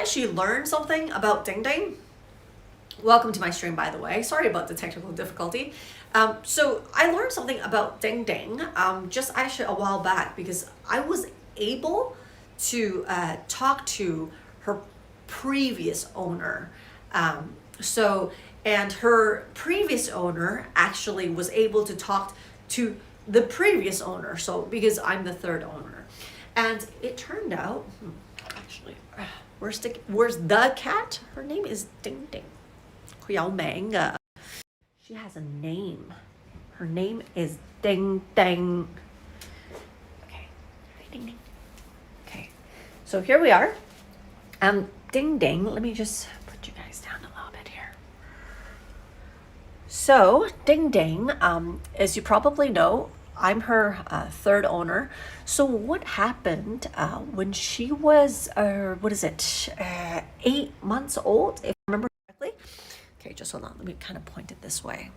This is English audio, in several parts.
actually learned something about DingDing. Welcome to my stream, by the way. Sorry about the technical difficulty. So I learned something about DingDing just actually a while back, because I was able to talk to her previous owner. And her previous owner actually was able to talk to the previous owner. So because I'm the third owner, and it turned out, actually, where's the cat? Her name is DingDing. She has a name. Her name is DingDing. Okay, DingDing. Okay, so here we are. DingDing. Let me just put you guys down a little bit here. So DingDing, as you probably know, I'm her third owner. So what happened when she was 8 months old, if I remember correctly? Okay, just hold on. Let me kind of point it this way.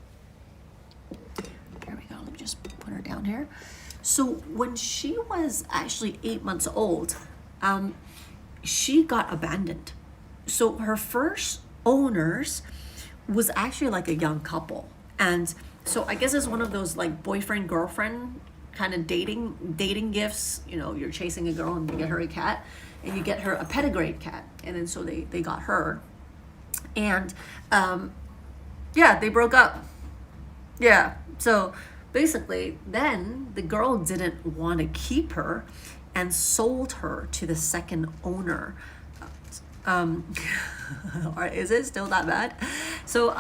There we go. Let me just put her down here. So when she was actually 8 months old, she got abandoned. So her first owners was actually like a young couple. And so I guess it's one of those like boyfriend, girlfriend kind of dating gifts. You know, you're chasing a girl and you get her a cat, and you get her a pedigree cat. And then so they got her. And they broke up. Yeah, so basically then the girl didn't want to keep her and sold her to the second owner. Or is it still that bad? So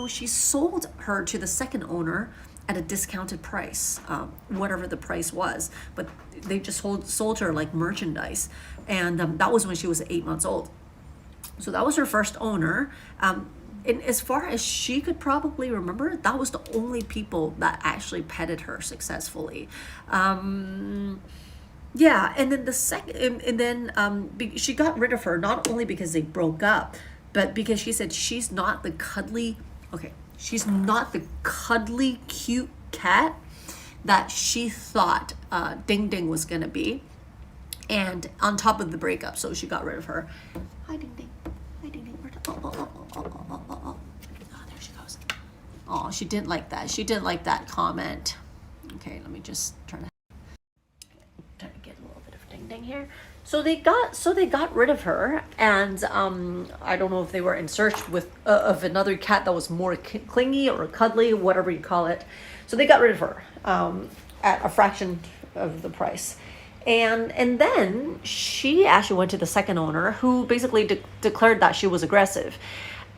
she sold her to the second owner at a discounted price, whatever the price was, but they just sold her like merchandise. And that was when she was 8 months old. So that was her first owner. And as far as she could probably remember, that was the only people that actually petted her successfully. Yeah, and then she got rid of her, not only because they broke up, but because she said she's not the cuddly, cute cat that she thought DingDing was gonna be. And on top of the breakup, so she got rid of her. Hi, DingDing. Hi, DingDing. Oh, there she goes. Oh, she didn't like that. She didn't like that comment. Okay, let me just try to get a little bit of DingDing here. So they got rid of her, and I don't know if they were in search of another cat that was more clingy or cuddly, whatever you call it. So they got rid of her at a fraction of the price. And then she actually went to the second owner, who basically declared that she was aggressive.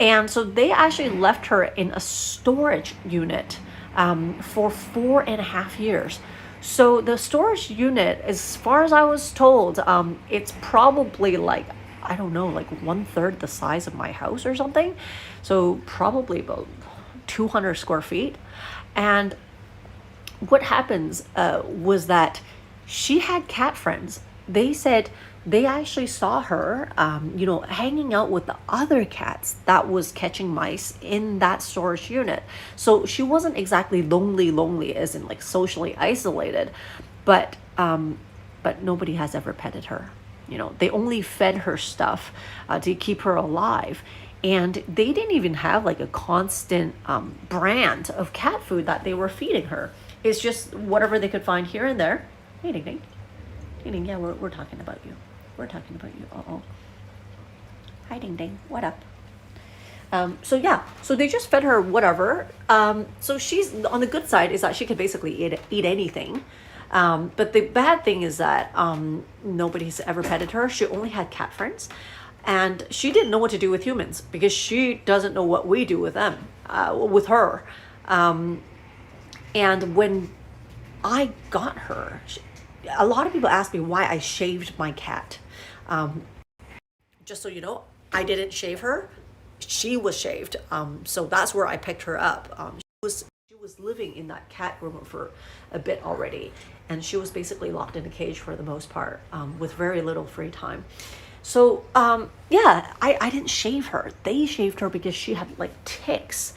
And so they actually left her in a storage unit for 4.5 years. So the storage unit, as far as I was told, it's probably like, I don't know, like 1/3 the size of my house or something. So probably about 200 square feet. And what happens was that she had cat friends. They said they actually saw her, hanging out with the other cats that was catching mice in that storage unit. So she wasn't exactly lonely as in like socially isolated, but nobody has ever petted her. You know, they only fed her stuff to keep her alive. And they didn't even have like a constant brand of cat food that they were feeding her. It's just whatever they could find here and there. Hey, DingDing. DingDing, yeah, we're talking about you. We're talking about you. Uh-oh. Hi, DingDing. What up? So they just fed her whatever. So she's, on the good side, is that she could basically eat anything. But the bad thing is that nobody's ever petted her. She only had cat friends. And she didn't know what to do with humans, because she doesn't know what we do with them, with her. And when I got her, a lot of people ask me why I shaved my cat. Just so you know, I didn't shave her. She was shaved. So that's where I picked her up. She was living in that cat room for a bit already. And she was basically locked in a cage for the most part, with very little free time. So, I didn't shave her. They shaved her because she had like ticks.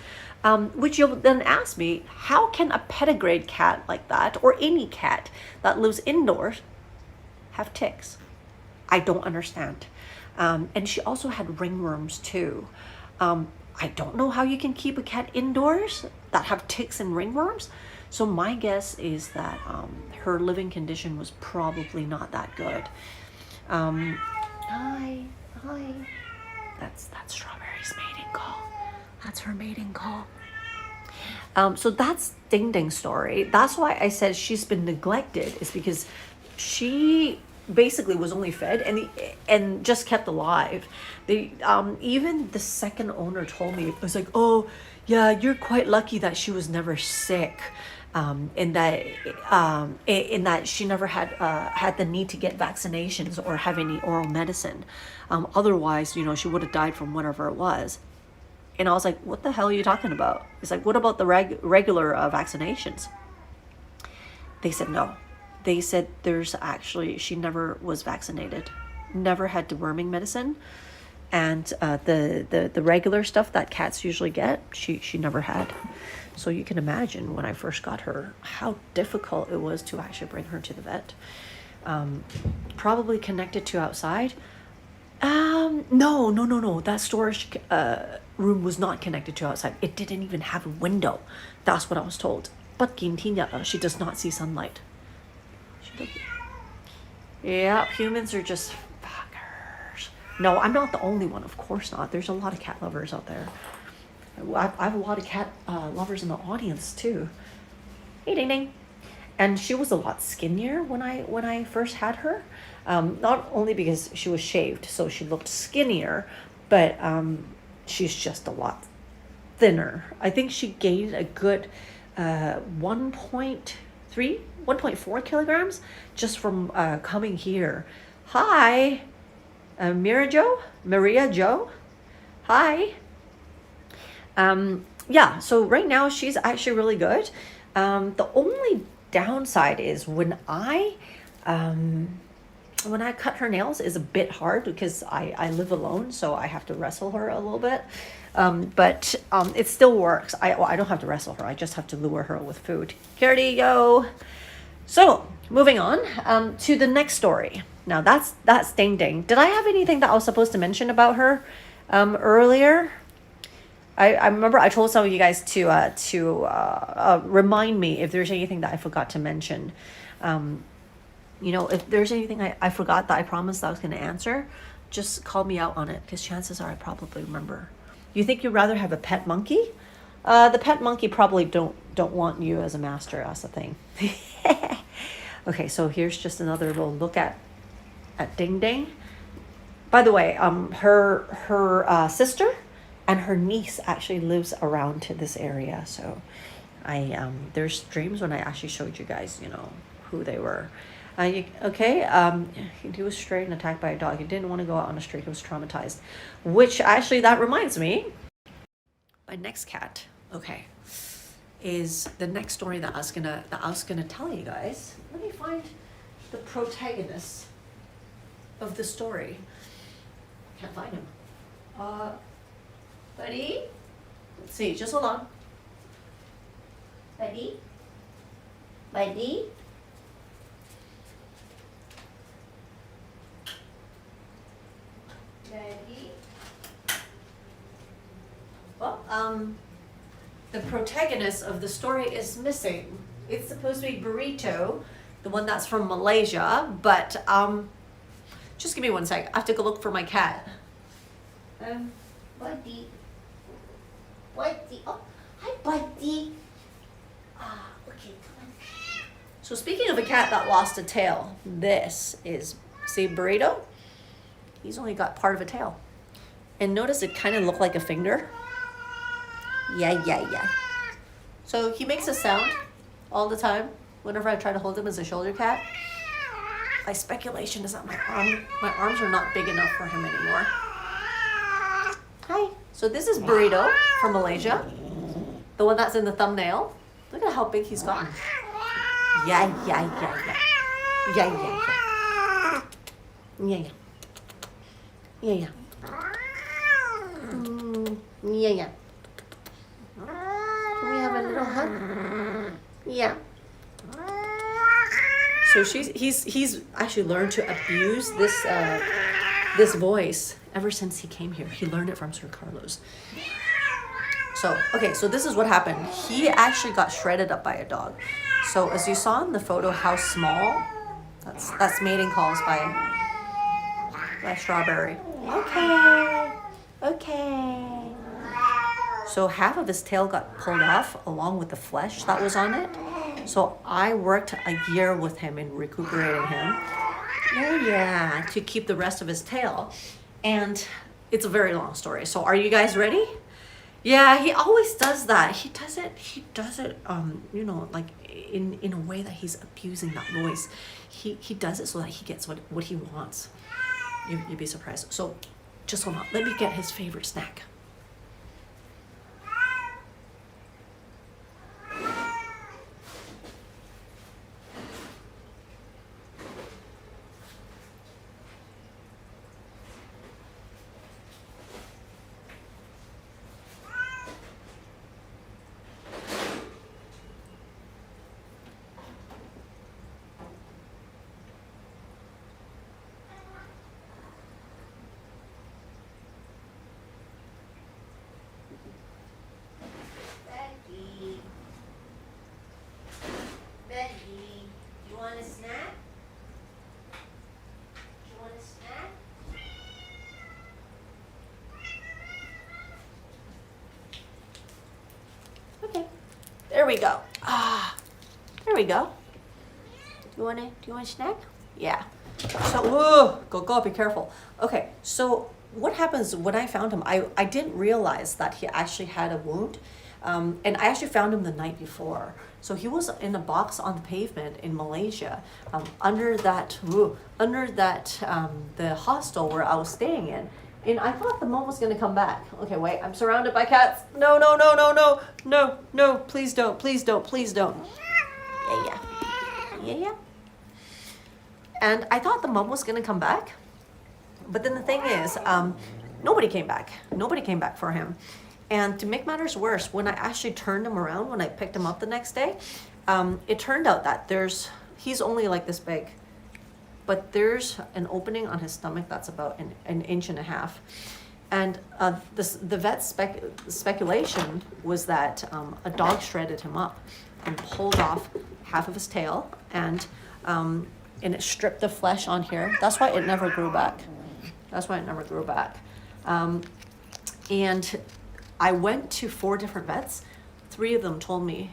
Which you'll then ask me, how can a pedigree cat like that, or any cat that lives indoors, have ticks? I don't understand. And she also had ringworms too. I don't know how you can keep a cat indoors that have ticks and ringworms. So my guess is that her living condition was probably not that good. Hi. That's Strawberry's mating call. That's her mating call. So that's DingDing's story. That's why I said she's been neglected, is because she basically was only fed and just kept alive. Even the second owner told me, it was like, oh yeah, you're quite lucky that she was never sick, in that she never had the need to get vaccinations or have any oral medicine. Otherwise, she would have died from whatever it was. And I was like, what the hell are you talking about? It's like, what about the regular vaccinations? They said no. They said she never was vaccinated, never had deworming medicine, and the regular stuff that cats usually get, she never had. So you can imagine when I first got her, how difficult it was to actually bring her to the vet. Probably connected to outside. No. That storage room was not connected to outside. It didn't even have a window. That's what I was told. But she does not see sunlight. Yeah, humans are just fuckers. No, I'm not the only one. Of course not. There's a lot of cat lovers out there. I have a lot of cat lovers in the audience too. Hey, DingDing. And she was a lot skinnier when I first had her. Not only because she was shaved, so she looked skinnier, but she's just a lot thinner. I think she gained a good 1.4 kilograms just from coming here. Hi, Maria Jo. Hi. Yeah, so right now she's actually really good. The only downside is when I cut her nails is a bit hard because I live alone, so I have to wrestle her a little bit. But it still works. I don't have to wrestle her. I just have to lure her with food. Cardi, yo. So moving on to the next story. Now that's DingDing. Did I have anything that I was supposed to mention about her earlier? I remember I told some of you guys to remind me if there's anything that I forgot to mention. If there's anything I forgot that I promised I was going to answer, just call me out on it, because chances are I probably remember. You think you'd rather have a pet monkey? The pet monkey probably don't want you as a master. That's the thing. Okay, so here's just another little look at DingDing. By the way, her sister and her niece actually lives around to this area. So there's streams when I actually showed you guys, who they were. Okay, he was strayed and attacked by a dog. He didn't want to go out on the street. He was traumatized. Which actually, that reminds me, my next cat, okay, is the next story that I was gonna tell you guys. Let me find the protagonist of the story. Can't find him. Buddy? Let's see, just hold on. Buddy? Buddy? Buddy? Well, the protagonist of the story is missing. It's supposed to be Burrito, the one that's from Malaysia, but just give me one sec. I have to go look for my cat. Buddy. Buddy. Oh, hi, Buddy. Okay, come on. So speaking of a cat that lost a tail, this is, see Burrito? He's only got part of a tail. And notice it kind of looked like a finger. Yeah. So he makes a sound all the time whenever I try to hold him as a shoulder cat. My speculation is that my arms are not big enough for him anymore. Hi. So this is Burrito from Malaysia. The one that's in the thumbnail. Look at how big he's gotten. Yeah. Yeah. Can we have a little hug? Yeah. So he's actually learned to abuse this voice ever since he came here. He learned it from Sir Carlos. So, okay, so this is what happened. He actually got shredded up by a dog. So as you saw in the photo, how small, that's mating calls by Strawberry. Okay. So half of his tail got pulled off along with the flesh that was on it. So I worked a year with him in recuperating him. Yeah, to keep the rest of his tail. And it's a very long story. So are you guys ready? Yeah, he always does that. He does it, you know, like in a way that he's abusing that voice. He does it so that he gets what he wants. You'd be surprised. So just hold on. Let me get his favorite snack. There we go. There we go. Do you want a snack? Yeah. So, go, be careful. Okay, so what happens when I found him? I didn't realize that he actually had a wound. And I actually found him the night before. So he was in a box on the pavement in Malaysia, under that, the hostel where I was staying in. And I thought the mom was gonna come back. Okay, wait, I'm surrounded by cats. No, please don't. Yeah. And I thought the mom was gonna come back. But then the thing is, nobody came back. Nobody came back for him. And to make matters worse, when I actually turned him around, when I picked him up the next day, it turned out that he's only like this big. But there's an opening on his stomach that's about an inch and a half. And the vet's speculation was that a dog shredded him up and pulled off half of his tail, and it stripped the flesh on here. That's why it never grew back. And I went to 4 different vets. 3 of them told me,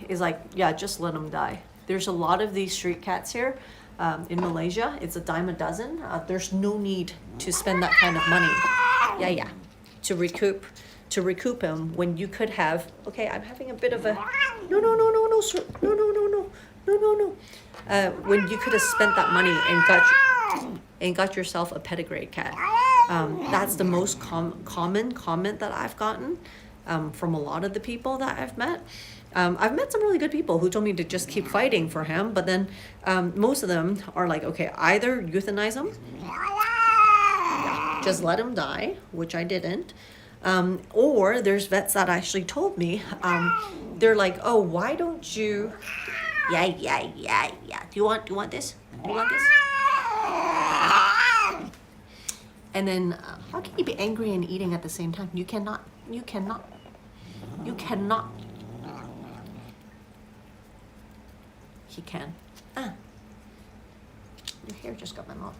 yeah, just let him die. There's a lot of these street cats here. In Malaysia, it's a dime a dozen. There's no need to spend that kind of money. Yeah. To recoup him when you could have. Okay, I'm having a bit of a. No, sir. No. When you could have spent that money and got yourself a pedigree cat. That's the most common comment that I've gotten from a lot of the people that I've met. I've met some really good people who told me to just keep fighting for him, but then most of them are like, okay, either euthanize him, just let him die, which I didn't, or there's vets that actually told me, they're like, oh, why don't you, yeah, do you want this? And then, how can you be angry and eating at the same time? You cannot. He can. Your hair just got my mouth.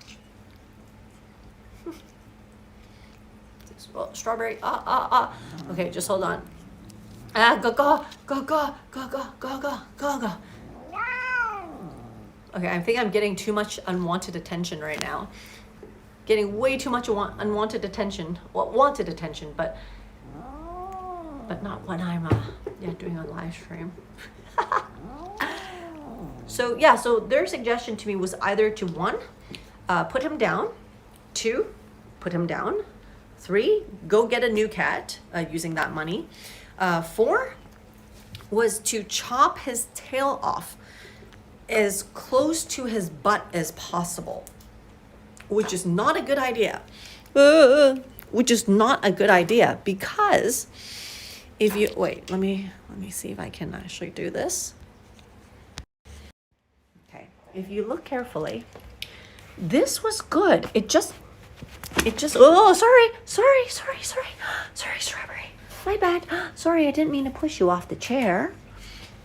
Strawberry. Okay, just hold on. Go. Okay, I think I'm getting too much unwanted attention right now. Getting way too much unwanted attention. Well, wanted attention, but not when I'm doing a live stream. So their suggestion to me was either to 1, put him down, 2, put him down, 3, go get a new cat using that money, 4 was to chop his tail off as close to his butt as possible, which is not a good idea. Because if you wait, let me see if I can actually do this. if you look carefully, this was good. It just, oh, sorry, Strawberry. My bad. Sorry, I didn't mean to push you off the chair.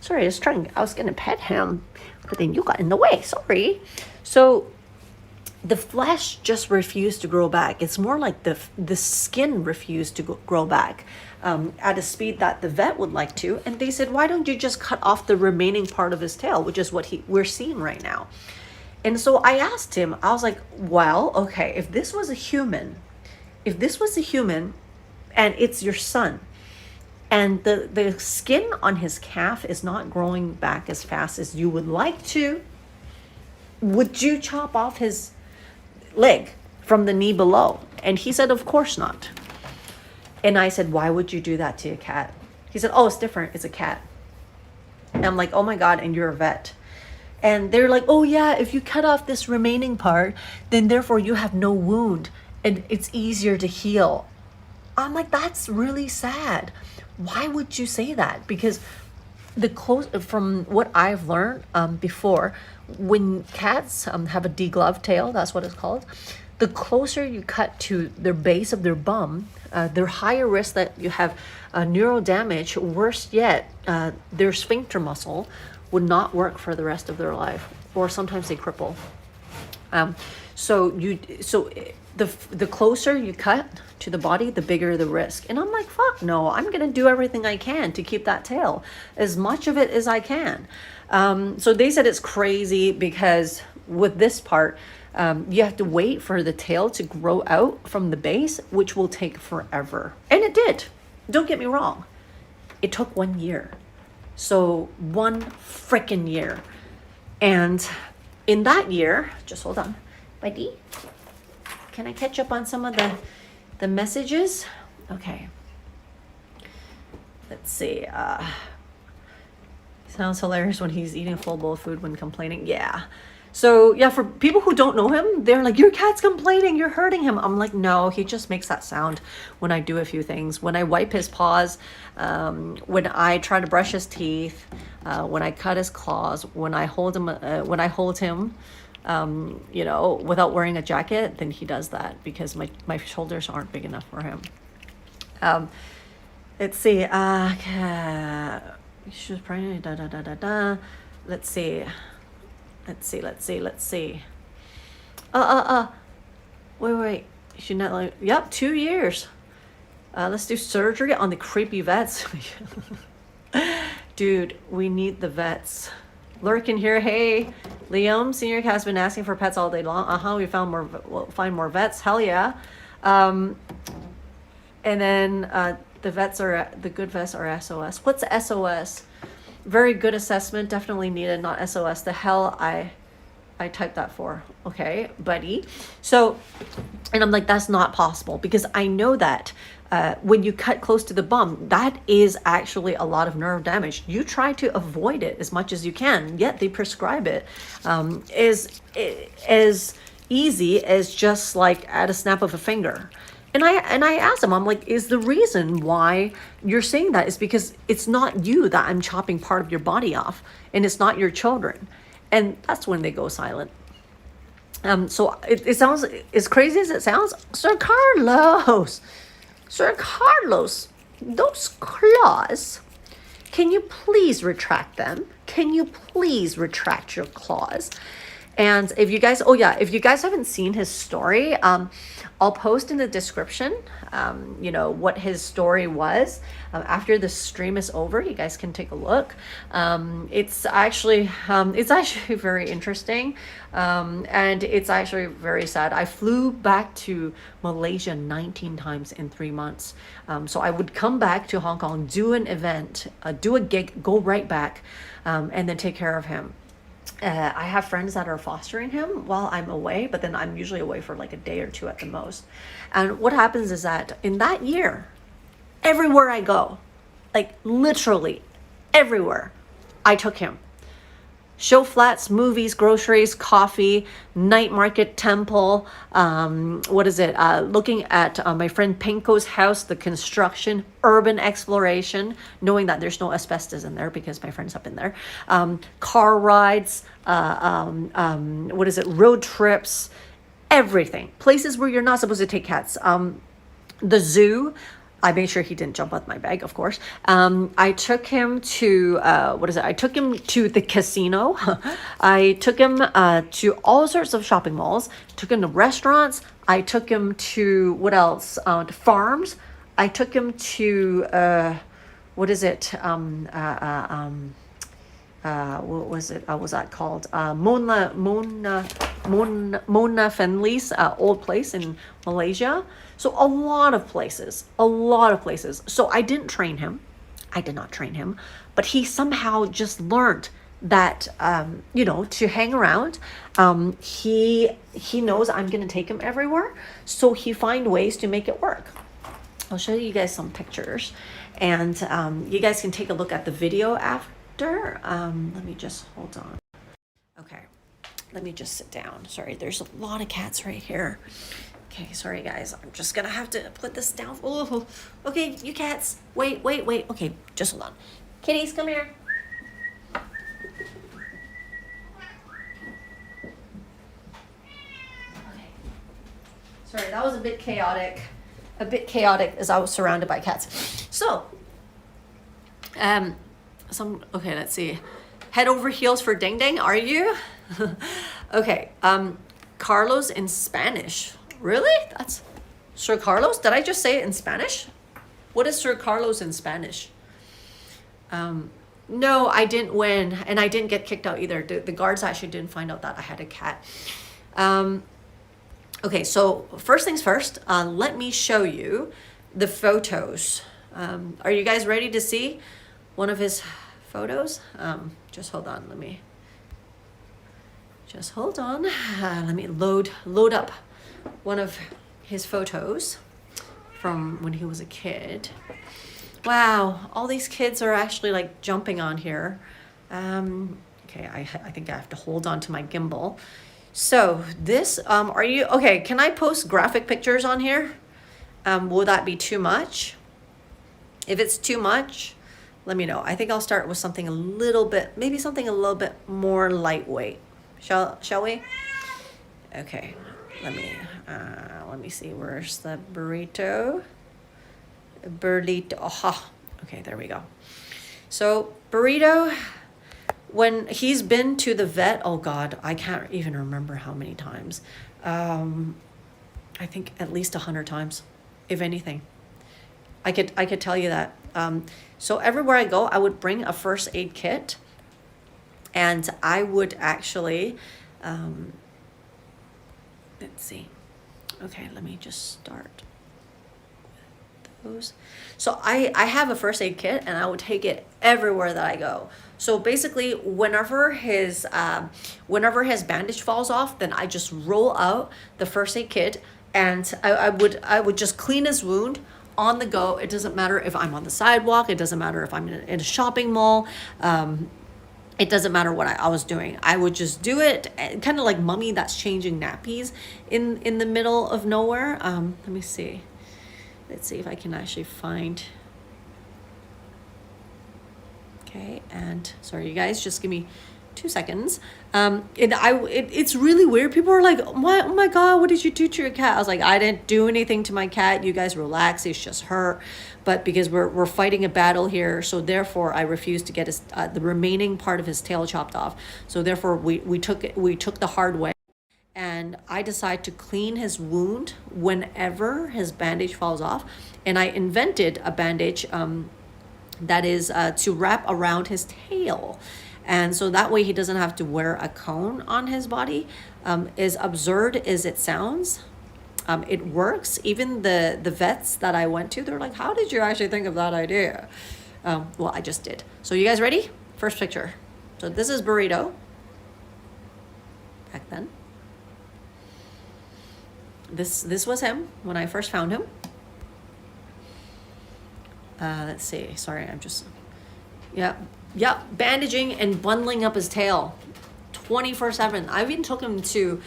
Sorry, I was gonna pet him, but then you got in the way, sorry. So the flesh just refused to grow back. It's more like the skin refused to grow back at a speed that the vet would like to. And they said, why don't you just cut off the remaining part of his tail, which is what we're seeing right now. And so I asked him, I was like, well, okay, if this was a human and it's your son, and the skin on his calf is not growing back as fast as you would like to, would you chop off his leg from the knee below? And he said, of course not. And I said, why would you do that to a cat? He said, oh, it's different. It's a cat. And I'm like, oh my God, and you're a vet. And they're like, oh yeah, if you cut off this remaining part, then therefore you have no wound and it's easier to heal. I'm like, that's really sad. Why would you say that? Because from what I've learned before, when cats have a degloved tail, that's what it's called, the closer you cut to their base of their bum, they're higher risk that you have neural damage. Worse yet, their sphincter muscle would not work for the rest of their life, or sometimes they cripple. So the closer you cut to the body, the bigger the risk. And I'm like, fuck no, I'm gonna do everything I can to keep that tail, as much of it as I can. So they said it's crazy because with this part, you have to wait for the tail to grow out from the base, which will take forever. And it did. Don't get me wrong. It took 1 year. So 1 freaking year. And in that year, just hold on, buddy, can I catch up on some of the messages? Okay. Let's see. Sounds hilarious when he's eating a full bowl of food when complaining. Yeah. So yeah, for people who don't know him, they're like, your cat's complaining, you're hurting him. I'm like, no, he just makes that sound when I do a few things. When I wipe his paws, when I try to brush his teeth, when I cut his claws, when I hold him, without wearing a jacket, then he does that because my shoulders aren't big enough for him. Let's see. She was pregnant. Let's see. Wait. Should not like. Yep, 2 years. Let's do surgery on the creepy vets. Dude, we need the vets. Lurking here. Hey, Liam, Senior has been asking for pets all day long. We find more vets. Hell yeah. And then the good vets are SOS. What's SOS? Very good assessment, definitely needed, not SOS. The hell I typed that for. Okay, buddy. So, and I'm like, that's not possible because I know that when you cut close to the bum, that is actually a lot of nerve damage. You try to avoid it as much as you can, yet they prescribe it as easy as just like at a snap of a finger. And I asked him, I'm like, is the reason why you're saying that is because it's not you that I'm chopping part of your body off, and it's not your children. And that's when they go silent. So it sounds as crazy as it sounds. Sir Carlos, those claws, can you please retract them? Can you please retract your claws? And if you guys haven't seen his story, I'll post in the description, what his story was. After the stream is over, you guys can take a look. It's actually very interesting, and it's actually very sad. I flew back to Malaysia 19 times in 3 months. So I would come back to Hong Kong, do an event, do a gig, go right back, and then take care of him. I have friends that are fostering him while I'm away, but then I'm usually away for like a day or 2 at the most. And what happens is that in that year, everywhere I go, like literally everywhere, I took him. show flats, movies, groceries, coffee, night market, temple. What is it? Looking at my friend Pinko's house, the construction, urban exploration, knowing that there's no asbestos in there because my friend's up in there. Car rides, what is it? Road trips, everything. Places where you're not supposed to take cats. The zoo. I made sure he didn't jump out my bag, of course. I took him to, I took him to the casino. I took him to all sorts of shopping malls. Took him to restaurants. I took him to, what else? To farms. I took him to, what was it? What was it? What was that called? Mona Fenley's old place in Malaysia. So a lot of places. So I didn't train him. I did not train him, but he somehow just learned that, to hang around. He knows I'm going to take him everywhere. So he find ways to make it work. I'll show you guys some pictures, and you guys can take a look at the video after. Let me just hold on. Okay, let me just sit down. Sorry, there's a lot of cats right here. Okay, sorry guys, I'm just gonna have to put this down. Oh, okay, you cats, wait. Okay, just hold on. Kitties, come here. Okay. Sorry, that was a bit chaotic as I was surrounded by cats. So, okay, let's see. Head over heels for DingDing, are you? Okay, Carlos in Spanish. Really? That's Sir Carlos? Did I just say it in Spanish? What is Sir Carlos in Spanish? No, I didn't win, and I didn't get kicked out either. The guards actually didn't find out that I had a cat. Okay, so first things first, let me show you the photos. Are you guys ready to see one of his photos? Just hold on, let me load up one of his photos from when he was a kid. Wow, all these kids are actually like jumping on here. Okay, I think I have to hold on to my gimbal. So this, okay, can I post graphic pictures on here? Will that be too much? If it's too much, let me know. I think I'll start with something a little bit more lightweight. Shall we? Okay, let me see, where's the burrito? Aha. Okay, there we go. So Burrito, when he's been to the vet, oh God, I can't even remember how many times. I think at least 100 times, if anything. I could tell you that. So everywhere I go, I would bring a first aid kit, and I would actually, let's see. Okay, let me just start with those. So I have a first aid kit, and I would take it everywhere that I go. So basically, whenever his bandage falls off, then I just roll out the first aid kit, and I would just clean his wound on the go. It doesn't matter if I'm on the sidewalk. It doesn't matter if I'm in a shopping mall. It doesn't matter what I was doing. I would just do it, kind of like Mummy that's changing nappies in the middle of nowhere. Let me see. Let's see if I can actually find. Okay, and sorry, you guys, just give me 2 seconds. It's really weird. People are like, oh my God, what did you do to your cat? I was like, I didn't do anything to my cat. You guys relax. It's just her. But because we're fighting a battle here, so therefore I refused to get his the remaining part of his tail chopped off. So therefore we took the hard way. And I decide to clean his wound whenever his bandage falls off. And I invented a bandage that is to wrap around his tail. And so that way he doesn't have to wear a cone on his body. As absurd as it sounds, it works. Even the vets that I went to, they're like, how did you actually think of that idea? Well, I just did. So you guys ready? First picture. So this is Burrito. Back then. This was him when I first found him. Let's see. Sorry, I'm just... Yeah. Yep, bandaging and bundling up his tail 24/7. I even took him to,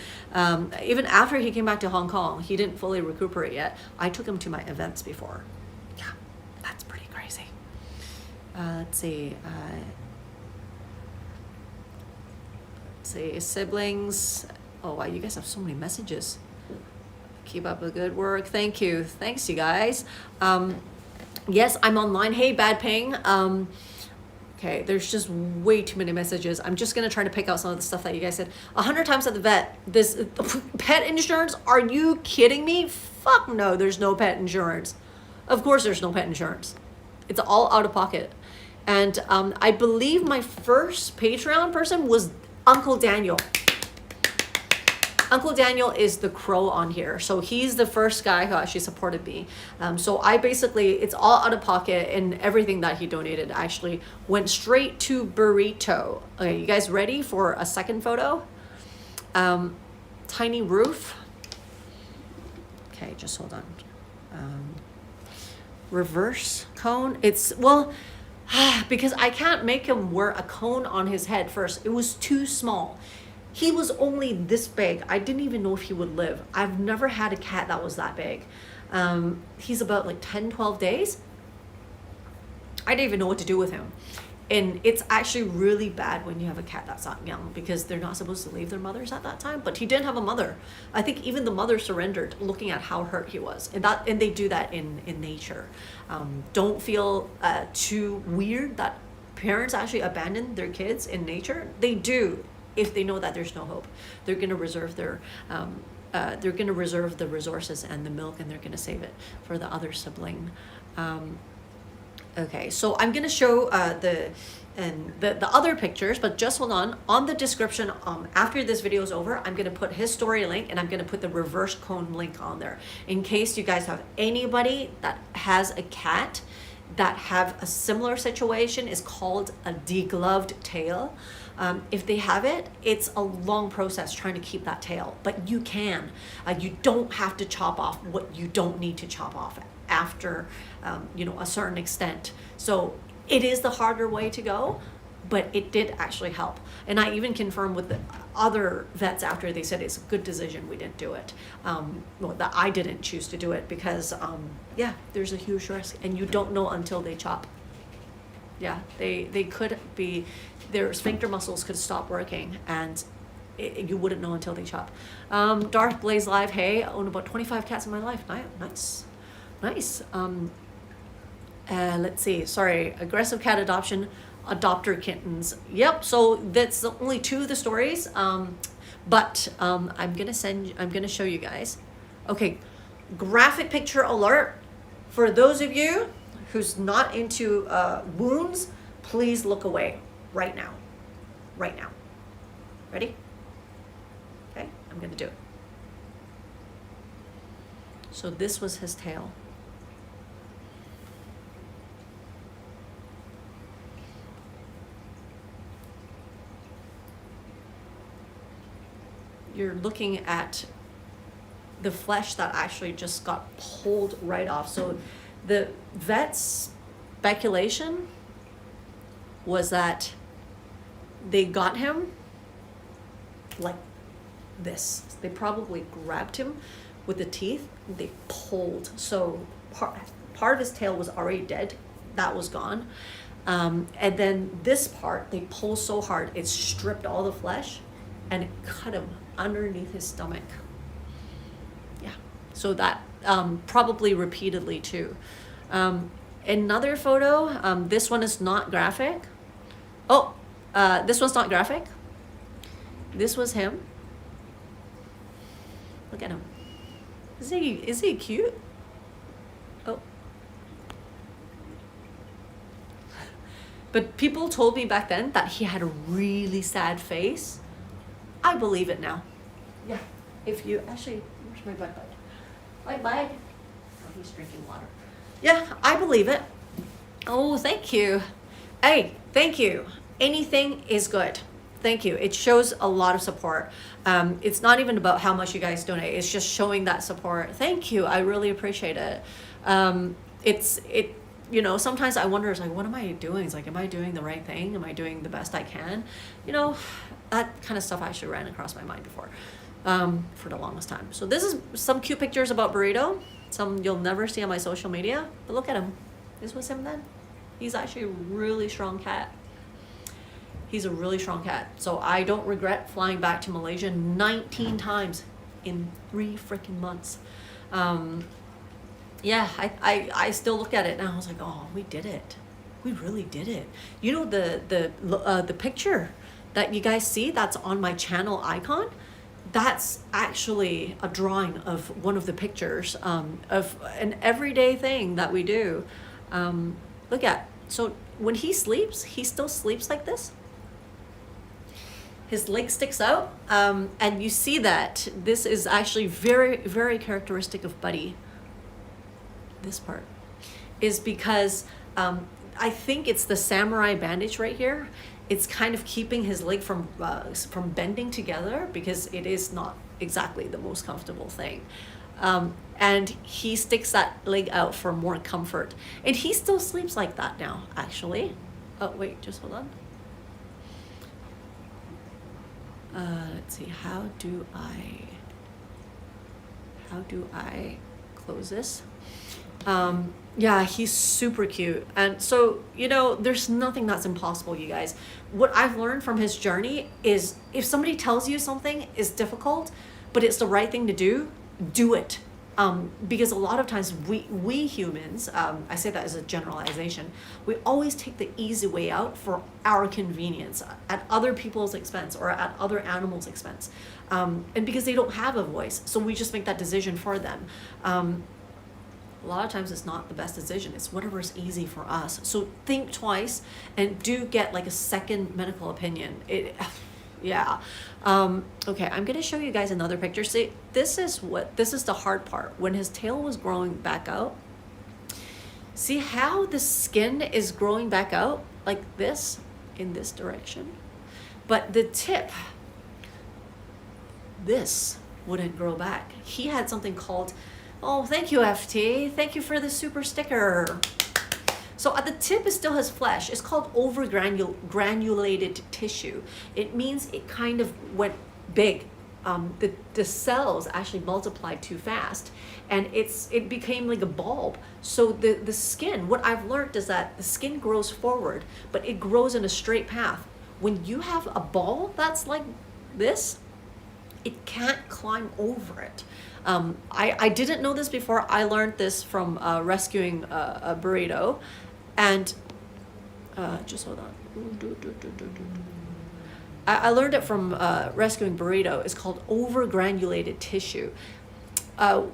even after he came back to Hong Kong, he didn't fully recuperate yet. I took him to my events before. Yeah, that's pretty crazy. Let's see. Siblings. Oh, wow, you guys have so many messages. Keep up the good work. Thank you. Thanks, you guys. Yes, I'm online. Hey, Bad Ping. Okay, there's just way too many messages. I'm just going to try to pick out some of the stuff that you guys said. 100 times at the vet. This pet insurance? Are you kidding me? Fuck no, there's no pet insurance. Of course there's no pet insurance. It's all out of pocket. And I believe my first Patreon person was Uncle Daniel. Uncle Daniel is the crow on here. So he's the first guy who actually supported me. So I basically, it's all out of pocket, and everything that he donated actually went straight to Burrito. Okay, you guys ready for a second photo? Tiny roof. Okay, just hold on. Reverse cone. It's, well, because I can't make him wear a cone on his head first. It was too small. He was only this big. I didn't even know if he would live. I've never had a cat that was that big. He's about like 10, 12 days. I didn't even know what to do with him. And it's actually really bad when you have a cat that's not young, because they're not supposed to leave their mothers at that time. But he didn't have a mother. I think even the mother surrendered, looking at how hurt he was. And they do that in nature. Don't feel too weird that parents actually abandon their kids in nature. They do. If they know that there's no hope, they're going to reserve the resources and the milk, and they're going to save it for the other sibling. Okay, so I'm going to show the other pictures, but just hold on the description. After this video is over, I'm going to put his story link, and I'm going to put the reverse cone link on there in case you guys have anybody that has a cat that have a similar situation. Is called a degloved tail. If they have it, it's a long process trying to keep that tail, but you can. You don't have to chop off what you don't need to chop off after, a certain extent. So it is the harder way to go, but it did actually help. And I even confirmed with the other vets after, they said it's a good decision we didn't do it. That I didn't choose to do it because, there's a huge risk, and you don't know until they chop. Yeah, they could be, their sphincter muscles could stop working, and you wouldn't know until they chop. Darth Blaze Live, hey, I own about 25 cats in my life. Nice. Let's see, sorry, aggressive cat adoption, adopter kittens. Yep, so that's only 2 of the stories. But I'm gonna show you guys. Okay, graphic picture alert. For those of you who's not into wounds, please look away right now. Ready? Okay, I'm gonna do it. So this was his tail. You're looking at the flesh that actually just got pulled right off. So the vet's speculation was that they got him like this. They probably grabbed him with the teeth, and they pulled. So part of his tail was already dead. That was gone. And then this part, they pulled so hard, it stripped all the flesh, and it cut him underneath his stomach. Yeah, so that probably repeatedly too. Another photo, this one is not graphic. Oh, this one's not graphic. This was him. Look at him. Is he cute? Oh. But people told me back then that he had a really sad face. I believe it now. Yeah. If you actually, where's my bud? Bye. Oh, he's drinking water. Yeah, I believe it. Oh, thank you. Hey, thank you. Anything is good. Thank you. It shows a lot of support. It's not even about how much you guys donate. It's just showing that support. Thank you. I really appreciate it. you know, sometimes I wonder, it's like, what am I doing? It's like, am I doing the right thing? Am I doing the best I can? You know, that kind of stuff actually ran across my mind before, for the longest time. So this is some cute pictures about Burrito. Some you'll never see on my social media, but look at him. This was him then. He's actually a really strong cat. He's a really strong cat. So I don't regret flying back to Malaysia 19 times in 3 freaking months. Yeah, I still look at it and I was like, oh, we did it. We really did it. You know, the picture that you guys see that's on my channel icon, that's actually a drawing of one of the pictures of an everyday thing that we do. Look at, so when he sleeps, he still sleeps like this. His leg sticks out, and you see that this is actually very, very characteristic of Buddy. This part is because I think it's the samurai bandage right here. It's kind of keeping his leg from bending together, because it is not exactly the most comfortable thing. And he sticks that leg out for more comfort. And he still sleeps like that now, actually. Oh, wait, just hold on. Let's see, how do I close this? Yeah, he's super cute. And so, you know, there's nothing that's impossible, you guys. What I've learned from his journey is, if somebody tells you something is difficult, but it's the right thing to do it. Because a lot of times we humans, I say that as a generalization, we always take the easy way out for our convenience at other people's expense or at other animals' expense. And because they don't have a voice, so we just make that decision for them. A lot of times it's not the best decision. It's whatever's easy for us. So think twice and do get like a second medical opinion. Yeah. Okay, I'm gonna show you guys another picture. See, this is the hard part. When his tail was growing back out, see how the skin is growing back out like this, in this direction, but the tip, this wouldn't grow back. He had something called, oh, thank you, FT. Thank you for the super sticker. So at the tip, it still has flesh. It's called overgranulated tissue. It means it kind of went big. The cells actually multiplied too fast, and it became like a bulb. So the skin, what I've learned is that the skin grows forward, but it grows in a straight path. When you have a ball that's like this, it can't climb over it. I didn't know this before. I learned this from rescuing a Burrito, and just hold on. I learned it from rescuing Burrito. It's called overgranulated tissue.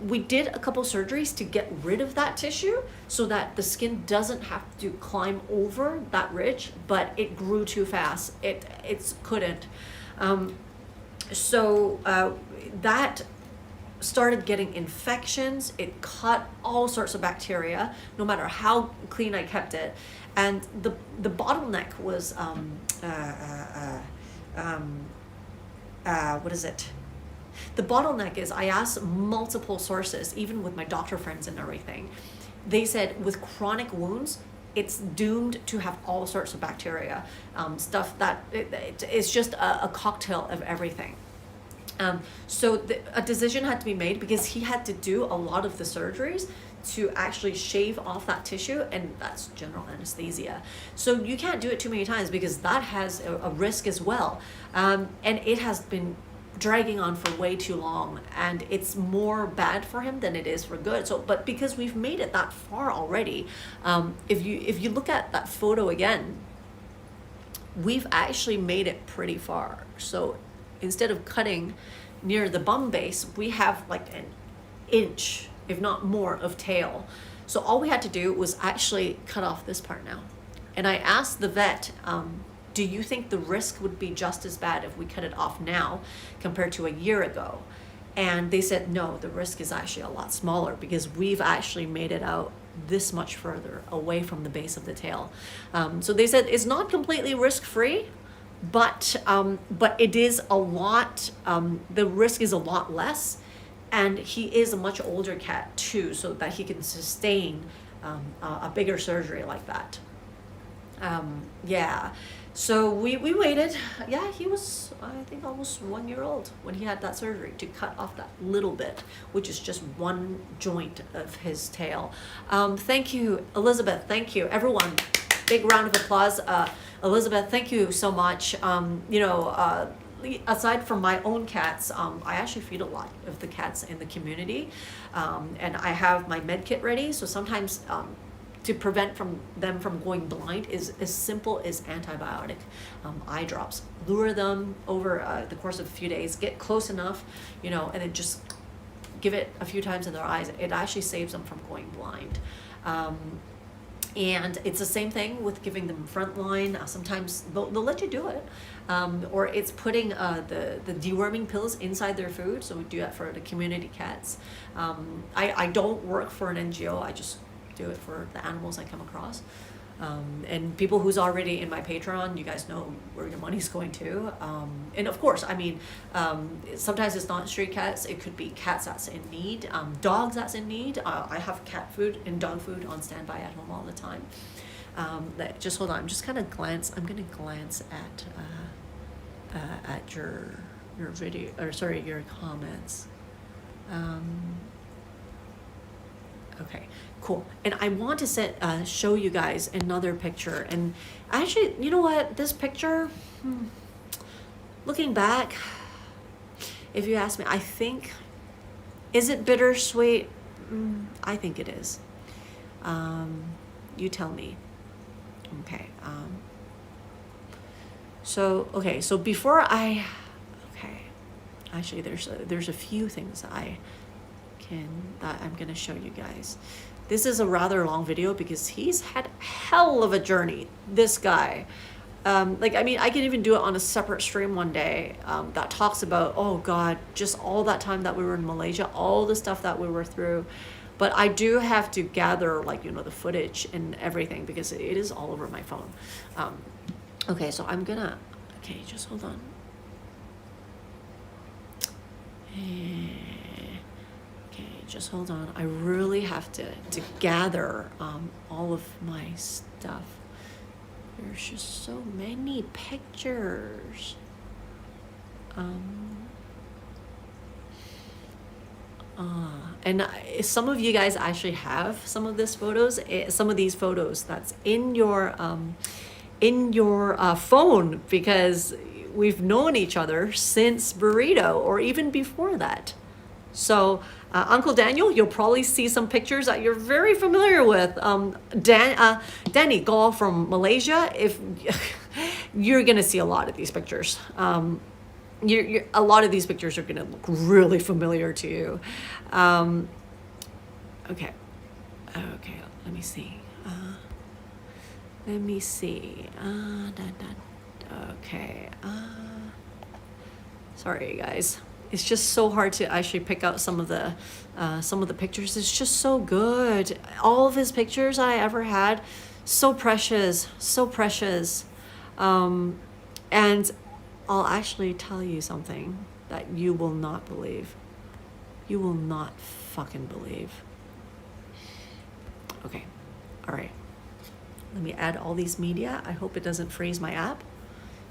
We did a couple surgeries to get rid of that tissue so that the skin doesn't have to climb over that ridge, but it grew too fast. It couldn't. So that started getting infections. It caught all sorts of bacteria, no matter how clean I kept it. And the bottleneck was what is it? The bottleneck is, I asked multiple sources, even with my doctor friends and everything. They said with chronic wounds, it's doomed to have all sorts of bacteria, stuff that it's just a cocktail of everything. So a decision had to be made, because he had to do a lot of the surgeries to actually shave off that tissue, and that's general anesthesia. So you can't do it too many times, because that has a risk as well. And it has been dragging on for way too long, and it's more bad for him than it is for good. So, but because we've made it that far already, if you look at that photo again, we've actually made it pretty far. So instead of cutting near the bum base, we have like an inch, if not more, of tail. So all we had to do was actually cut off this part now. And I asked the vet, do you think the risk would be just as bad if we cut it off now compared to a year ago? And they said, no, the risk is actually a lot smaller, because we've actually made it out this much further away from the base of the tail. So they said it's not completely risk-free, but it is a lot, the risk is a lot less, and he is a much older cat too, so that he can sustain a bigger surgery like that. Yeah, so we waited. Yeah, he was, I think, almost 1 year old when he had that surgery to cut off that little bit, which is just one joint of his tail. Thank you, Elizabeth. Thank you, everyone. Big round of applause. Elizabeth, thank you so much. Aside from my own cats, I actually feed a lot of the cats in the community, and I have my med kit ready. So sometimes to prevent them from going blind is as simple as antibiotic eye drops. Lure them over the course of a few days, get close enough, and then just give it a few times in their eyes. It actually saves them from going blind. And it's the same thing with giving them frontline. Sometimes they'll let you do it. Or it's putting the deworming pills inside their food. So we do that for the community cats. I don't work for an NGO. I just do it for the animals I come across. And people who's already in my Patreon, you guys know where your money's going to. And of course, I mean, sometimes it's not street cats. It could be cats that's in need, dogs that's in need. I have cat food and dog food on standby at home all the time. Just hold on. I'm just kind of glance. I'm going to glance at your video, or sorry, your comments. Okay, cool. And I want to show you guys another picture. And actually, you know what? This picture, looking back, if you ask me, I think, is it bittersweet? I think it is. You tell me. Okay. So before actually there's a few things that I'm going to show you guys. This is a rather long video because he's had hell of a journey, this guy. I can even do it on a separate stream one day that talks about, oh God, just all that time that we were in Malaysia, all the stuff that we were through. But I do have to gather the footage and everything because it is all over my phone. Okay, so I'm gonna, just hold on. Just hold on. I really have to gather all of my stuff. There's just so many pictures. And some of you guys actually have some of these photos that's in your phone because we've known each other since Burrito or even before that. So Uncle Daniel, you'll probably see some pictures that you're very familiar with. Danny Gall from Malaysia, if you're gonna see a lot of these pictures. A lot of these pictures are gonna look really familiar to you. Okay, let me see. Sorry, guys. It's just so hard to actually pick out some of the pictures. It's just so good. All of his pictures I ever had, so precious. And I'll actually tell you something that you will not believe. You will not fucking believe. Okay, all right. Let me add all these media. I hope it doesn't freeze my app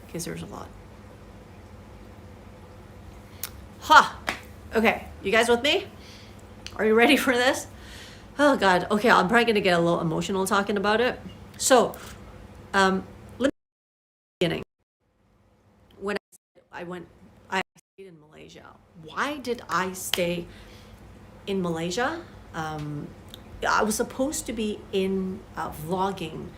because there's a lot. Okay, you guys with me? Are you ready for this? Oh God, okay, I'm probably gonna get a little emotional talking about it. So, let me beginning. When I stayed in Malaysia. Why did I stay in Malaysia? I was supposed to be in a vlogging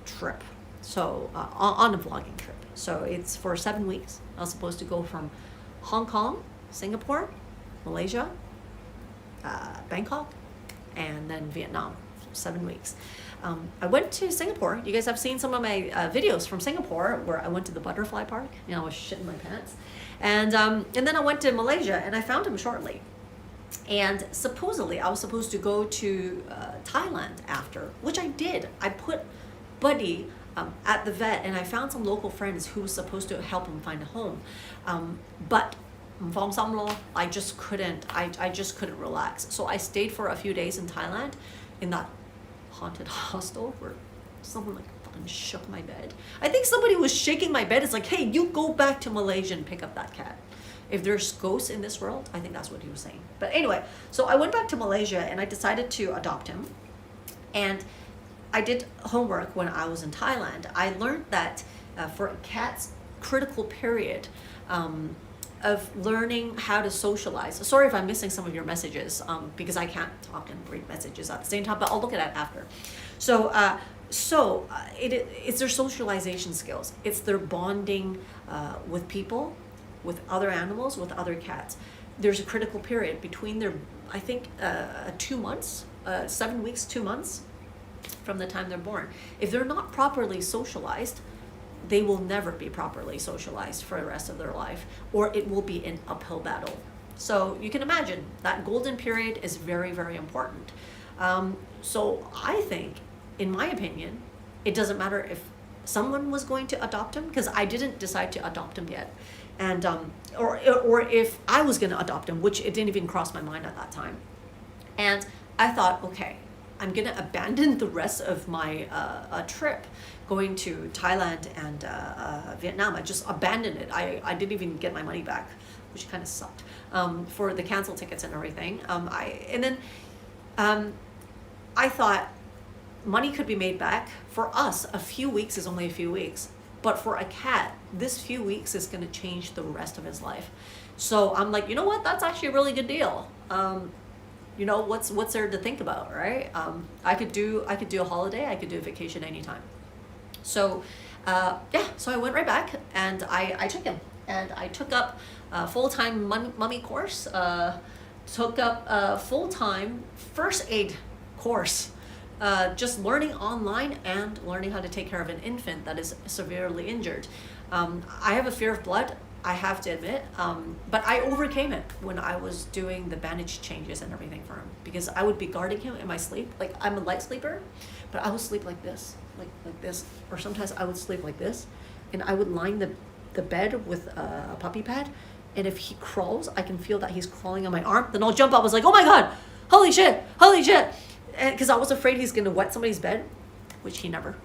trip. So, on a vlogging trip. So it's for 7 weeks. I was supposed to go from Hong Kong, Singapore, Malaysia, Bangkok, and then Vietnam, 7 weeks. I went to Singapore. You guys have seen some of my videos from Singapore where I went to the butterfly park. I was shitting my pants. And then I went to Malaysia and I found him shortly. And supposedly I was supposed to go to Thailand after, which I did. I put Buddy at the vet and I found some local friends who was supposed to help him find a home. But I just couldn't relax. So I stayed for a few days in Thailand in that haunted hostel where someone like fucking shook my bed. I think somebody was shaking my bed. It's like, hey, you go back to Malaysia and pick up that cat. If there's ghosts in this world, I think that's what he was saying. But anyway, so I went back to Malaysia and I decided to adopt him. And I did homework when I was in Thailand. I learned that for a cat's critical period of learning how to socialize. Sorry if I'm missing some of your messages because I can't talk and read messages at the same time, but I'll look at it after. It's their socialization skills. It's their bonding with people, with other animals, with other cats. There's a critical period between their, I think, 2 months, 7 weeks, 2 months from the time they're born. If they're not properly socialized, they will never be properly socialized for the rest of their life, or it will be an uphill battle. So you can imagine that golden period is very, very important. So I think, in my opinion, it doesn't matter if someone was going to adopt him, because I didn't decide to adopt him yet, and or if I was going to adopt him, which it didn't even cross my mind at that time. And I thought, okay, I'm going to abandon the rest of my trip going to Thailand and Vietnam. I just abandoned it. I didn't even get my money back, which kind of sucked, for the cancel tickets and everything. I thought money could be made back. For us, a few weeks is only a few weeks. But for a cat, this few weeks is going to change the rest of his life. So I'm like, you know what? That's actually a really good deal. You know, what's there to think about, right? I could do a holiday. I could do a vacation anytime. So so I went right back and I took him, and I took up a full-time mummy course, took up a full-time first aid course, just learning online and learning how to take care of an infant that is severely injured. I have a fear of blood, I have to admit, but I overcame it when I was doing the bandage changes and everything for him, because I would be guarding him in my sleep. Like, I'm a light sleeper, but I would sleep like this, like this, or sometimes I would sleep like this, and I would line the bed with a puppy pad, and if he crawls, I can feel that he's crawling on my arm, then I'll jump up. I was like, oh my god, holy shit, because I was afraid he's gonna wet somebody's bed, which he never.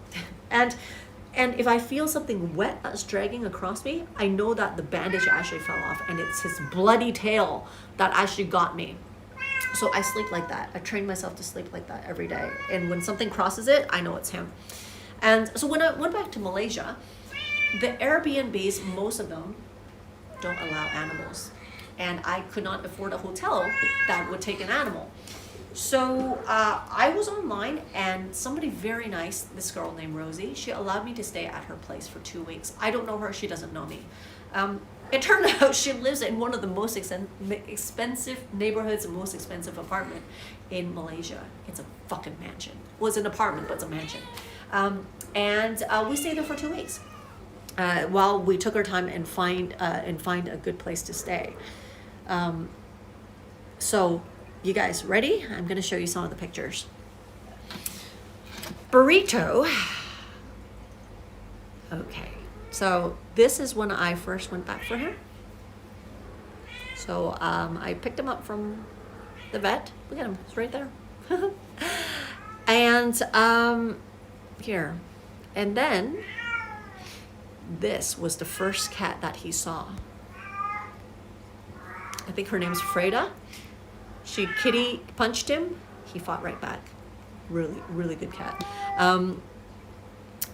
And if I feel something wet that's dragging across me, I know that the bandage actually fell off, and it's his bloody tail that actually got me. So I sleep like that. I train myself to sleep like that every day. And when something crosses it, I know it's him. And so when I went back to Malaysia, the Airbnbs, most of them don't allow animals. And I could not afford a hotel that would take an animal. So I was online, and somebody very nice, this girl named Rosie, she allowed me to stay at her place for 2 weeks. I don't know her, she doesn't know me. It turned out she lives in one of the most expensive neighborhoods and most expensive apartment in Malaysia. It's a fucking mansion. Well, it's an apartment, but it's a mansion. And we stayed there for 2 weeks while we took our time and find a good place to stay. So, you guys ready? I'm going to show you some of the pictures. Burrito. Okay. So this is when I first went back for him. So I picked him up from the vet. Look at him. It's right there. And here. And then this was the first cat that he saw. I think her name's Freda. She kitty punched him. He fought right back. Really, really good cat.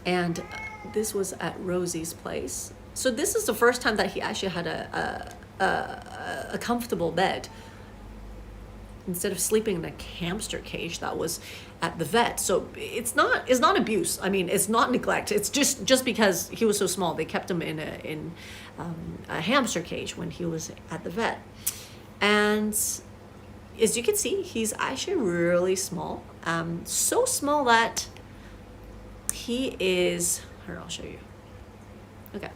And this was at Rosie's place. So this is the first time that he actually had a comfortable bed instead of sleeping in a hamster cage that was at the vet. So it's not abuse. I mean, it's not neglect. It's just because he was so small, they kept him in a hamster cage when he was at the vet. And as you can see, he's actually really small. So small that he is, here, I'll show you. Okay.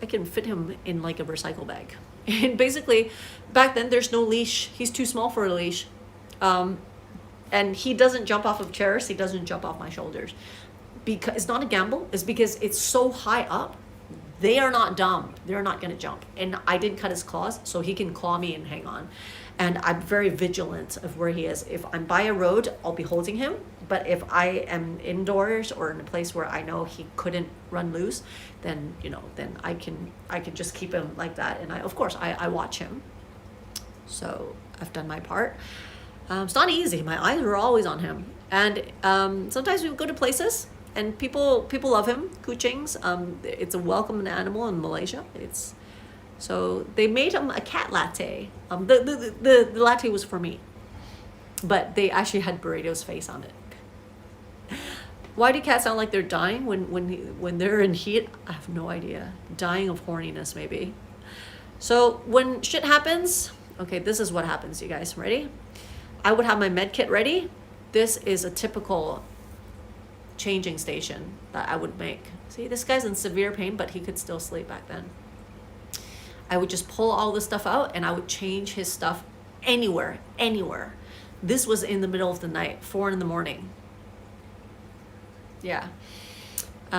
I can fit him in like a recycle bag. And basically, back then, there's no leash. He's too small for a leash. And he doesn't jump off of chairs. He doesn't jump off my shoulders. Because it's not a gamble. It's because it's so high up. They are not dumb. They're not going to jump. And I didn't cut his claws, so he can claw me and hang on. And I'm very vigilant of where he is. If I'm by a road, I'll be holding him. But if I am indoors or in a place where I know he couldn't run loose, then, you know, then I can just keep him like that. And of course, I watch him. So I've done my part. It's not easy. My eyes are always on him. And sometimes we go to places and people love him, kuchings. It's a welcome animal in Malaysia. So they made him a cat latte. The latte was for me, but they actually had Burrito's face on it. Why do cats sound like they're dying when they're in heat? I have no idea. Dying of horniness, maybe. So when shit happens, okay, this is what happens, you guys. Ready? I would have my med kit ready. This is a typical changing station that I would make. See, this guy's in severe pain, but he could still sleep back then. I would just pull all this stuff out and I would change his stuff anywhere. This was in the middle of the night, 4 a.m. Yeah.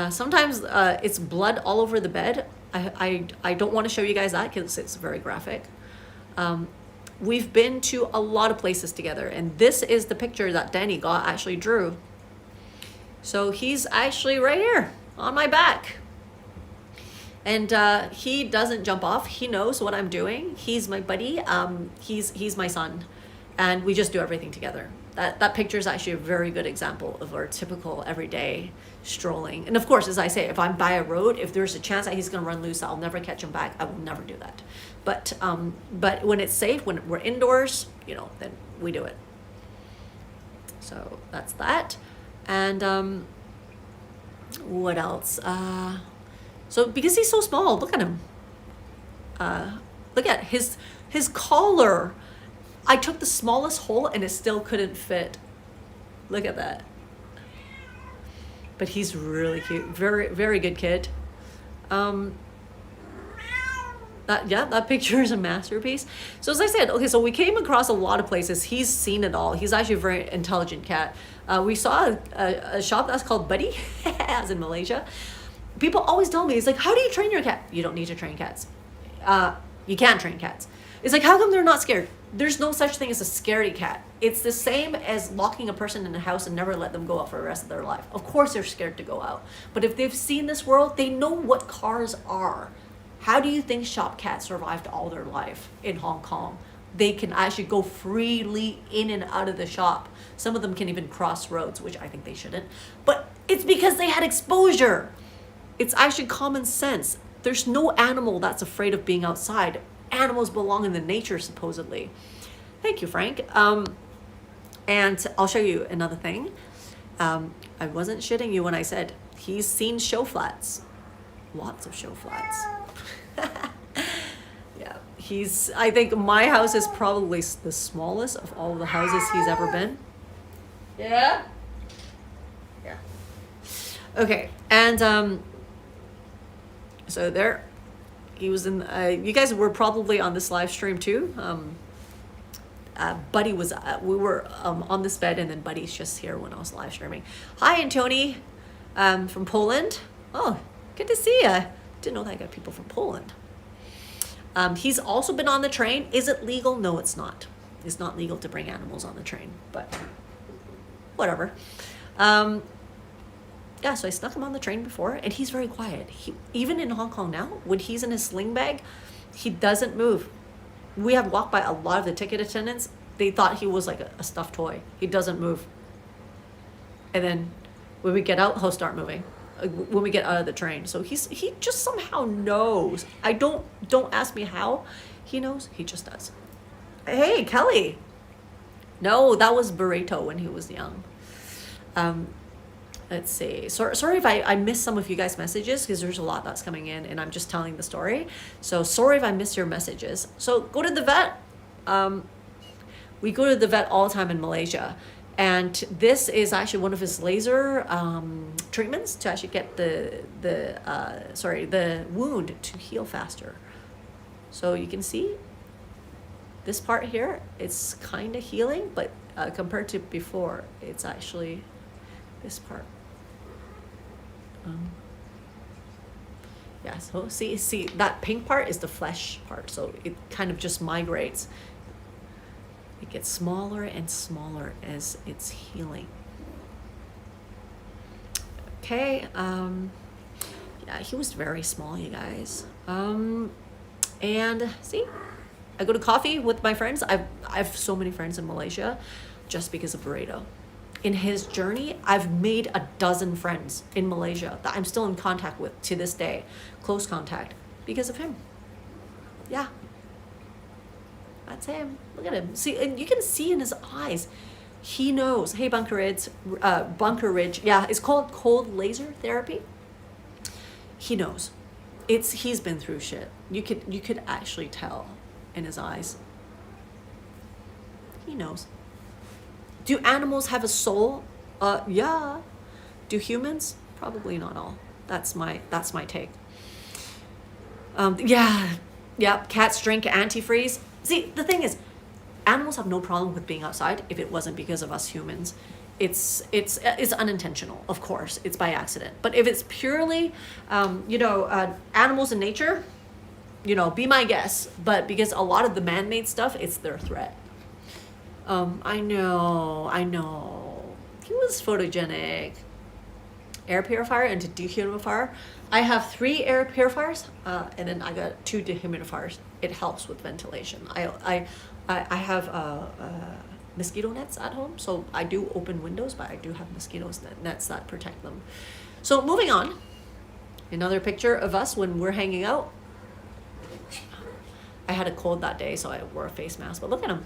Sometimes it's blood all over the bed. I don't want to show you guys that because it's very graphic. We've been to a lot of places together, and this is the picture that Danny actually drew. So he's actually right here on my back. And he doesn't jump off. He knows what I'm doing. He's my buddy. He's my son. And we just do everything together. That picture is actually a very good example of our typical everyday strolling. And of course, as I say, if I'm by a road, if there's a chance that he's going to run loose, I'll never catch him back. I will never do that. But when it's safe, when we're indoors, you know, then we do it. So that's that. And what else? So because he's so small, look at him. Look at his collar. I took the smallest hole and it still couldn't fit. Look at that. But he's really cute. Very, very good kid. That picture is a masterpiece. So as I said, okay, so we came across a lot of places. He's seen it all. He's actually a very intelligent cat. We saw a shop that's called Buddy, as in Malaysia. People always tell me, it's like, how do you train your cat? You don't need to train cats. You can't train cats. It's like, how come they're not scared? There's no such thing as a scaredy cat. It's the same as locking a person in a house and never let them go out for the rest of their life. Of course they're scared to go out. But if they've seen this world, they know what cars are. How do you think shop cats survived all their life in Hong Kong? They can actually go freely in and out of the shop. Some of them can even cross roads, which I think they shouldn't. But it's because they had exposure. It's actually common sense. There's no animal that's afraid of being outside. Animals belong in the nature, supposedly. Thank you, Frank. And I'll show you another thing. I wasn't shitting you when I said he's seen show flats. Lots of show flats. Yeah, I think my house is probably the smallest of all the houses he's ever been. Yeah? Yeah. Okay, and so there, he was in, you guys were probably on this live stream too. Buddy was, we were on this bed, and then Buddy's just here when I was live streaming. Hi, Antoni, from Poland. Oh, good to see you. Didn't know that I got people from Poland. He's also been on the train. Is it legal? No, it's not. It's not legal to bring animals on the train, but whatever. Yeah, so I snuck him on the train before, and he's very quiet. Even in Hong Kong now, when he's in his sling bag, he doesn't move. We have walked by a lot of the ticket attendants. They thought he was like a stuffed toy. He doesn't move. And then when we get out, he'll start moving. When we get out of the train. So he just somehow knows. Don't ask me how he knows. He just does. Hey, Kelly. No, that was Burrito when he was young. Let's see. Sorry if I missed some of you guys' messages, because there's a lot that's coming in and I'm just telling the story. So sorry if I missed your messages. So go to the vet. We go to the vet all the time in Malaysia. And this is actually one of his laser treatments to actually get the wound to heal faster. So you can see this part here, it's kind of healing, but compared to before, it's actually this part. Yeah, so see that pink part is the flesh part, so it kind of just migrates. It gets smaller and smaller as it's healing. Okay, yeah, he was very small, you guys. And see, I go to coffee with my friends. I have so many friends in Malaysia just because of Burrito. In his journey, I've made 12 friends in Malaysia that I'm still in contact with to this day, close contact, because of him. Yeah. That's him. Look at him. See, and you can see in his eyes. He knows. Hey, Bunker Ridge. Yeah, it's called cold laser therapy. He knows. He's been through shit. You could actually tell in his eyes. He knows. Do animals have a soul? Yeah. Do humans? Probably not all. That's my take. Yeah. Cats drink antifreeze. See, the thing is, animals have no problem with being outside if it wasn't because of us humans. It's unintentional, of course. It's by accident. But if it's purely, animals in nature, be my guess. But because a lot of the man-made stuff, it's their threat. I know. He was photogenic. Air purifier and dehumidifier. I have 3 air purifiers, and then I got 2 dehumidifiers. It helps with ventilation. I have mosquito nets at home, so I do open windows, but I do have mosquito nets that protect them. So moving on, another picture of us when we're hanging out. I had a cold that day, so I wore a face mask, but look at him.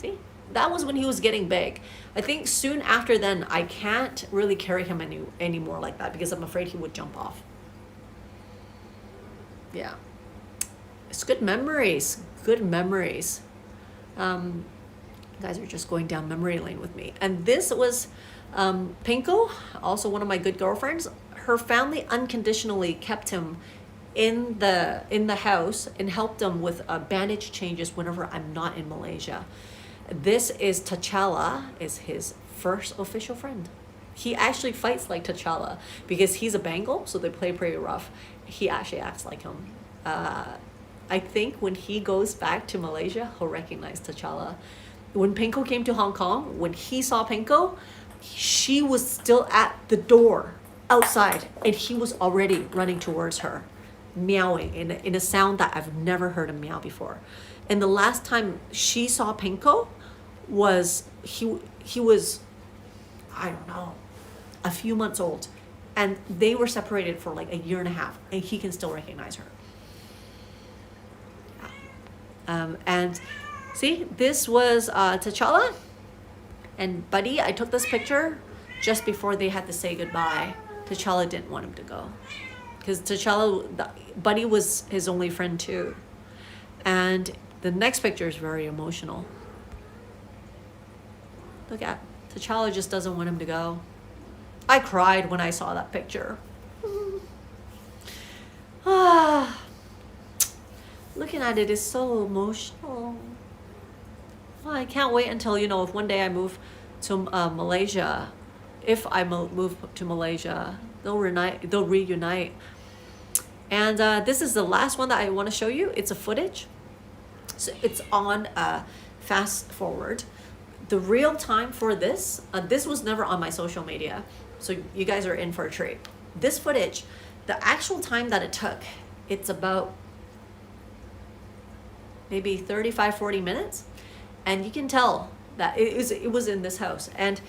See? That was when he was getting big. I think soon after then, I can't really carry him anymore like that because I'm afraid he would jump off. Yeah. It's good memories. Good memories. You guys are just going down memory lane with me. And this was Pinko, also one of my good girlfriends. Her family unconditionally kept him in the house and helped him with bandage changes whenever I'm not in Malaysia. This is T'Challa, is his first official friend. He actually fights like T'Challa because he's a Bengal, so they play pretty rough. He actually acts like him. I think when he goes back to Malaysia, he'll recognize T'Challa. When Pinko came to Hong Kong, when he saw Pinko, she was still at the door outside, and he was already running towards her, meowing in a sound that I've never heard him meow before. And the last time she saw Pinko was he was, I don't know, a few months old, and they were separated for like a year and a half, and he can still recognize her. And see, this was T'Challa and Buddy. I took this picture just before they had to say goodbye. T'Challa didn't want him to go because Buddy was his only friend too. And the next picture is very emotional. Look at T'Challa just doesn't want him to go. I cried when I saw that picture. Looking at it is so emotional. I can't wait until, if one day I move to Malaysia, if I move to Malaysia, they'll reunite. And this is the last one that I want to show you. It's a footage. So it's on fast forward. The real time for this was never on my social media. So you guys are in for a treat. This footage, the actual time that it took, it's about maybe 35-40 minutes. And you can tell that it was in this house. And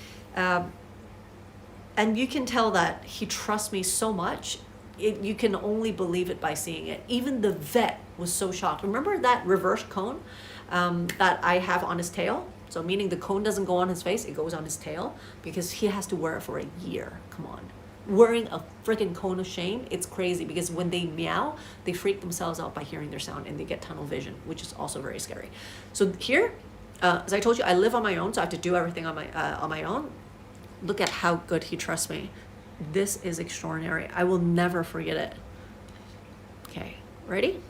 you can tell that he trusts me so much. You can only believe it by seeing it. Even the vet was so shocked. Remember that reverse cone that I have on his tail? So meaning the cone doesn't go on his face, it goes on his tail because he has to wear it for a year. Come on. Wearing a freaking cone of shame, it's crazy because when they meow, they freak themselves out by hearing their sound and they get tunnel vision, which is also very scary. So here, as I told you, I live on my own, so I have to do everything on my own. Look at how good he trusts me. This is extraordinary. I will never forget it. Okay, ready?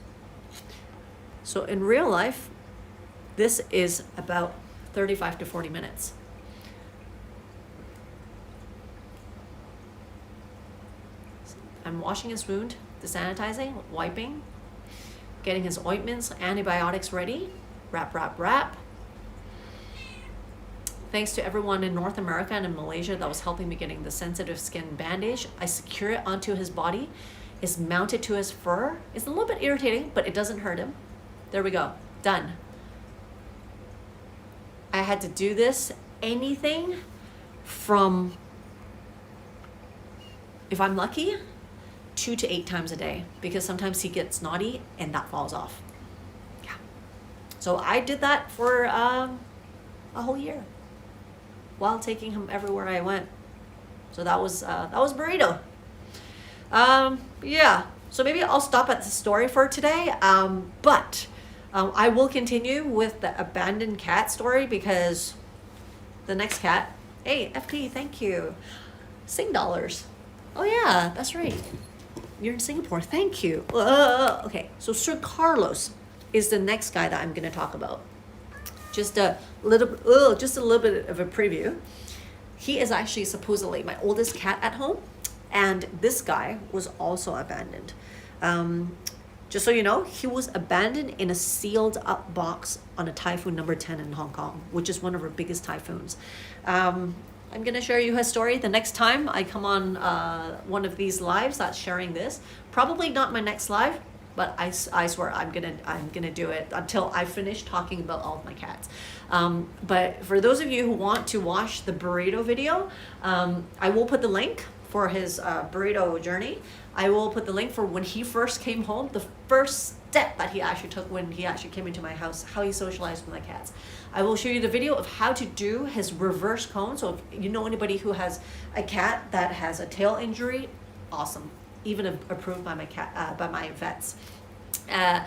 So in real life, this is about 35 to 40 minutes. I'm washing his wound, desanitizing, wiping, getting his ointments, antibiotics ready. Wrap, wrap, wrap. thanks to everyone in North America and in Malaysia that was helping me getting the sensitive skin bandage. I secure it onto his body. It's mounted to his fur. It's a little bit irritating, but it doesn't hurt him. There we go. Done. I had to do this anything from, if I'm lucky, 2 to 8 times a day, because sometimes he gets naughty and that falls off. Yeah. So I did that for a whole year while taking him everywhere I went. So that was Burrito. Yeah. So maybe I'll stop at the story for today. But I will continue with the abandoned cat story, because the next cat, hey, FP, thank you. Sing dollars. Oh yeah, that's right. You're in Singapore, thank you. Okay, so Sir Carlos is the next guy that I'm gonna talk about. Just a little bit of a preview. He is actually supposedly my oldest cat at home, and this guy was also abandoned. Just so you know, he was abandoned in a sealed up box on a typhoon number 10 in Hong Kong, which is one of our biggest typhoons. I'm gonna share you his story the next time I come on one of these lives that's sharing this. Probably not my next live, but I swear I'm gonna do it until I finish talking about all of my cats. But for those of you who want to watch the Burrito video, I will put the link for his Burrito journey. I will put the link for when he first came home, the first step that he actually took when he actually came into my house, how he socialized with my cats. I will show you the video of how to do his reverse cone. So if you know anybody who has a cat that has a tail injury, awesome. Even approved by my vets. It's a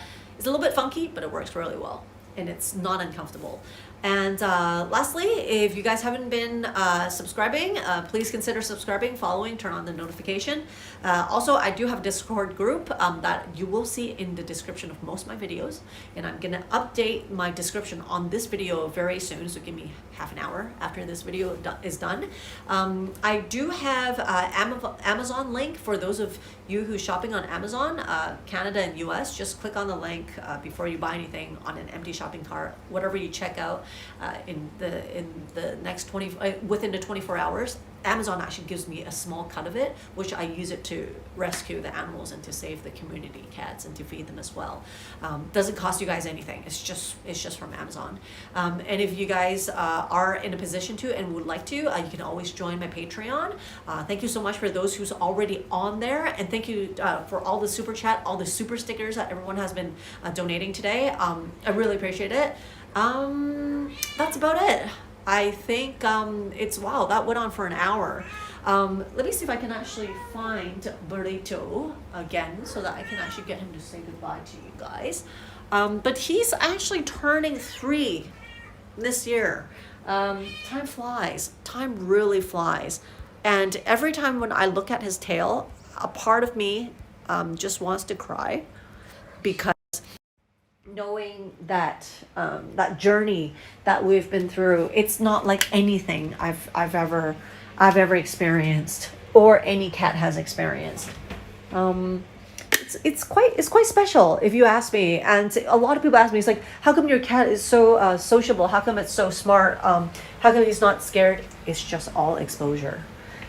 little bit funky, but it works really well, and it's not uncomfortable. And lastly, if you guys haven't been subscribing, please consider subscribing, following, turn on the notification. Also, I do have a Discord group that you will see in the description of most of my videos, and I'm gonna update my description on this video very soon, so give me half an hour after this video is done. I do have Amazon link for those of you who's shopping on Amazon, Canada and US. Just click on the link before you buy anything on an empty shopping cart. Whatever you check out in the next within the 24 hours, Amazon actually gives me a small cut of it, which I use it to rescue the animals and to save the community cats and to feed them as well. Doesn't cost you guys anything. It's just from Amazon. And if you guys are in a position to and would like to, you can always join my Patreon. Thank you so much for those who's already on there, and thank you for all the super chat, all the super stickers that everyone has been donating today. I really appreciate it. That's about it. I think wow, that went on for an hour. Let me see if I can actually find Burrito again so that I can actually get him to say goodbye to you guys. But he's actually turning 3 this year. Time flies. Time really flies. And every time when I look at his tail, a part of me just wants to cry, because knowing that that journey that we've been through, it's not like anything I've ever experienced or any cat has experienced. It's quite special if you ask me. And a lot of people ask me, it's like, how come your cat is so sociable? How come it's so smart? How come he's not scared? It's just all exposure.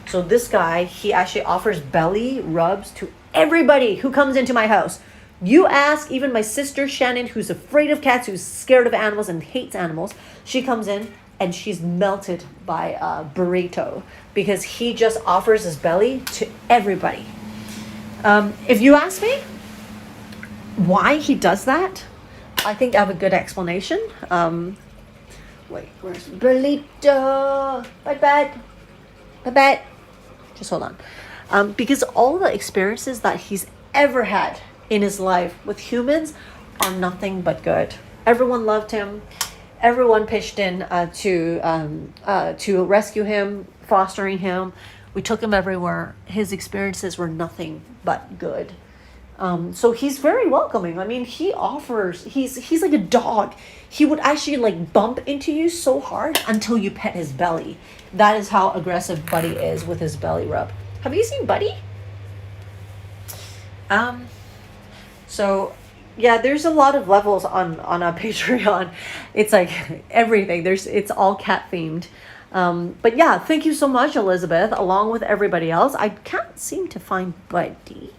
So this guy, he actually offers belly rubs to everybody who comes into my house. You ask even my sister Shannon, who's afraid of cats, who's scared of animals and hates animals, she comes in and she's melted by Burrito, because he just offers his belly to everybody. If you ask me why he does that, I think I have a good explanation. Wait, where's Burrito? Bye, bye. Bye. Just hold on. Because all the experiences that he's ever had in his life with humans are nothing but good. Everyone loved him. Everyone pitched in to rescue him, fostering him. We took him everywhere. His experiences were nothing but good. So he's very welcoming. I mean, he offers. He's like a dog. He would actually like bump into you so hard until you pet his belly. That is how aggressive Buddy is with his belly rub. Have you seen Buddy? So Yeah, there's a lot of levels on a Patreon. It's like everything. It's all cat themed. But yeah, thank you so much, Elizabeth, along with everybody else. I can't seem to find Buddy.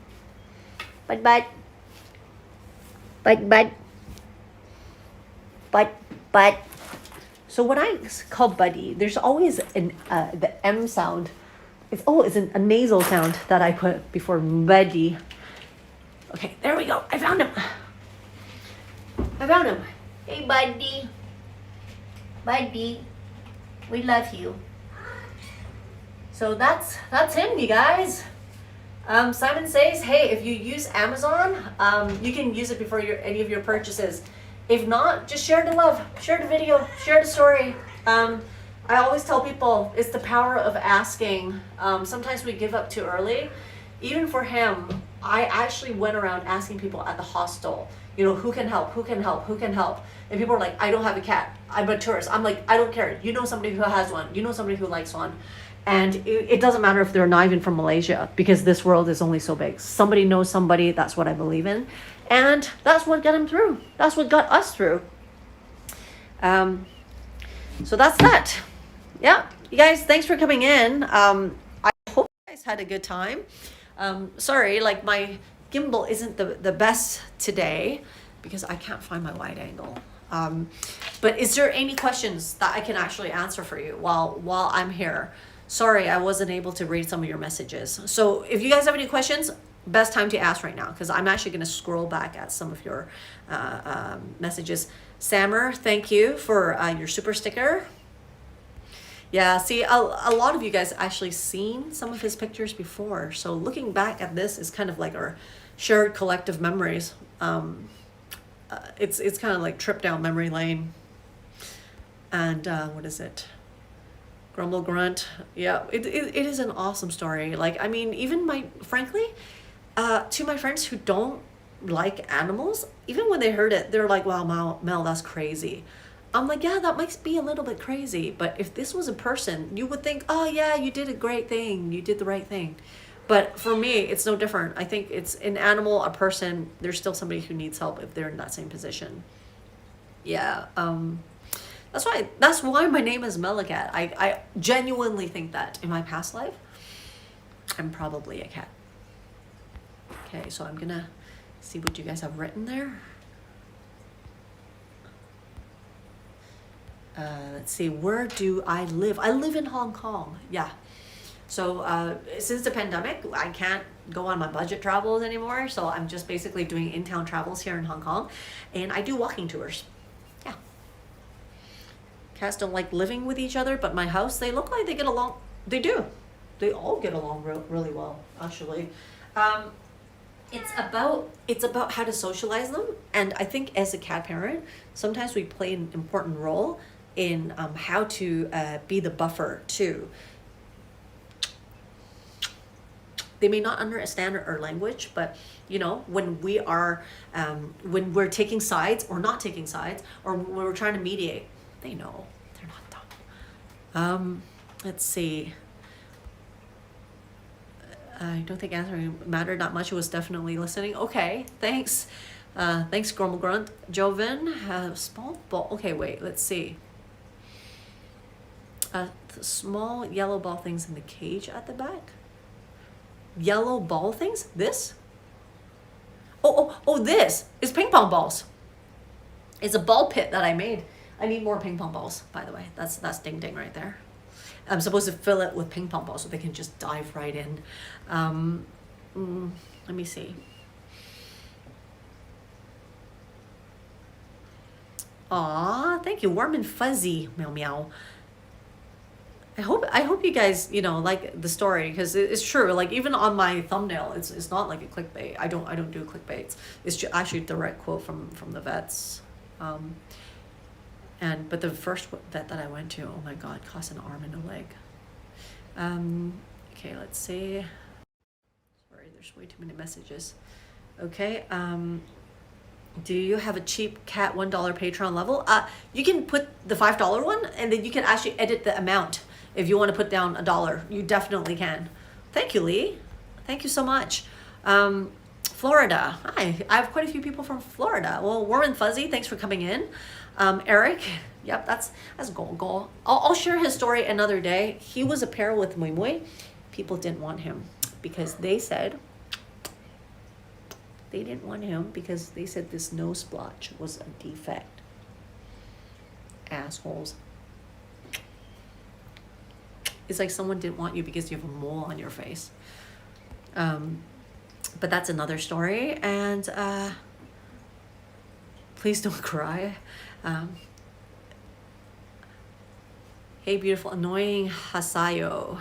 Bud, bud, bud, bud, bud, bud. So when I call Buddy, there's always the M sound. It's a nasal sound that I put before Buddy. Okay, there we go. I found him. Hey, Buddy. Buddy, we love you. So that's him, you guys. Simon says, hey, if you use Amazon, you can use it before any of your purchases. If not, just share the love, share the video, share the story. I always tell people it's the power of asking. Sometimes we give up too early. Even for him, I actually went around asking people at the hostel, who can help, who can help, who can help. And people are like, I don't have a cat. I'm a tourist. I'm like, I don't care. You know somebody who has one. You know somebody who likes one. And it doesn't matter if they're not even from Malaysia, because this world is only so big. Somebody knows somebody. That's what I believe in. And that's what got him through. That's what got us through. So that's that. Yeah, you guys, thanks for coming in. I hope you guys had a good time. Sorry, like my gimbal isn't the best today because I can't find my wide angle. But is there any questions that I can actually answer for you while I'm here? Sorry, I wasn't able to read some of your messages. So if you guys have any questions, best time to ask right now, because I'm actually going to scroll back at some of your messages. Sammer, thank you for your super sticker. Yeah, see, a lot of you guys actually seen some of his pictures before. So looking back at this is kind of like our shared collective memories. It's kind of like trip down memory lane. And what is it? Grumble grunt. Yeah, it is an awesome story. Like, I mean, even frankly, to my friends who don't like animals, even when they heard it, they're like, wow, Mel, that's crazy. I'm like, yeah, that might be a little bit crazy, but if this was a person, you would think, oh yeah, you did a great thing. You did the right thing. But for me, it's no different. I think it's an animal, a person, there's still somebody who needs help if they're in that same position. Yeah. That's why my name is MeloCat. I genuinely think that in my past life, I'm probably a cat. Okay, so I'm gonna see what you guys have written there. Let's see, where do I live? I live in Hong Kong. Yeah. So since the pandemic, I can't go on my budget travels anymore. So I'm just basically doing in-town travels here in Hong Kong. And I do walking tours. Yeah. Cats don't like living with each other, but my house, they look like they get along. They do. They all get along really well, actually. It's about how to socialize them. And I think as a cat parent, sometimes we play an important role in how to be the buffer too. They may not understand our language, but when when we're taking sides or not taking sides, or when we're trying to mediate, they know. They're not dumb. Let's see. I don't think answering mattered that much. It was definitely listening. Okay, thanks. Thanks, Grumble Grunt. Joven, small ball. Okay, wait, let's see. Small yellow ball things in the cage at the back. Yellow ball things? This? Oh, this is ping pong balls. It's a ball pit that I made. I need more ping pong balls, by the way. That's DingDing right there. I'm supposed to fill it with ping pong balls so they can just dive right in. Let me see. Aw, thank you. Warm and fuzzy, meow meow. I hope you guys, like the story, because it's true. Like even on my thumbnail, it's not like a clickbait. I don't do clickbaits. It's actually a direct quote from the vets. But the first vet that I went to, oh my God, cost an arm and a leg. Okay, let's see. Sorry, there's way too many messages. Okay. Do you have a cheap cat $1 Patreon level? You can put the $5 one, and then you can actually edit the amount. If you want to put down $1, you definitely can. Thank you, Lee. Thank you so much. For Florida. Hi, I have quite a few people from Florida. Well, Warm and Fuzzy, thanks for coming in. Eric, yep, that's goal. I'll share his story another day. He was a pair with Mui Mui. People didn't want him because they said they didn't want him because they said this nose splotch was a defect. Assholes. It's like someone didn't want you because you have a mole on your face. But that's another story. And please don't cry. Hey, beautiful, annoying Hasayo.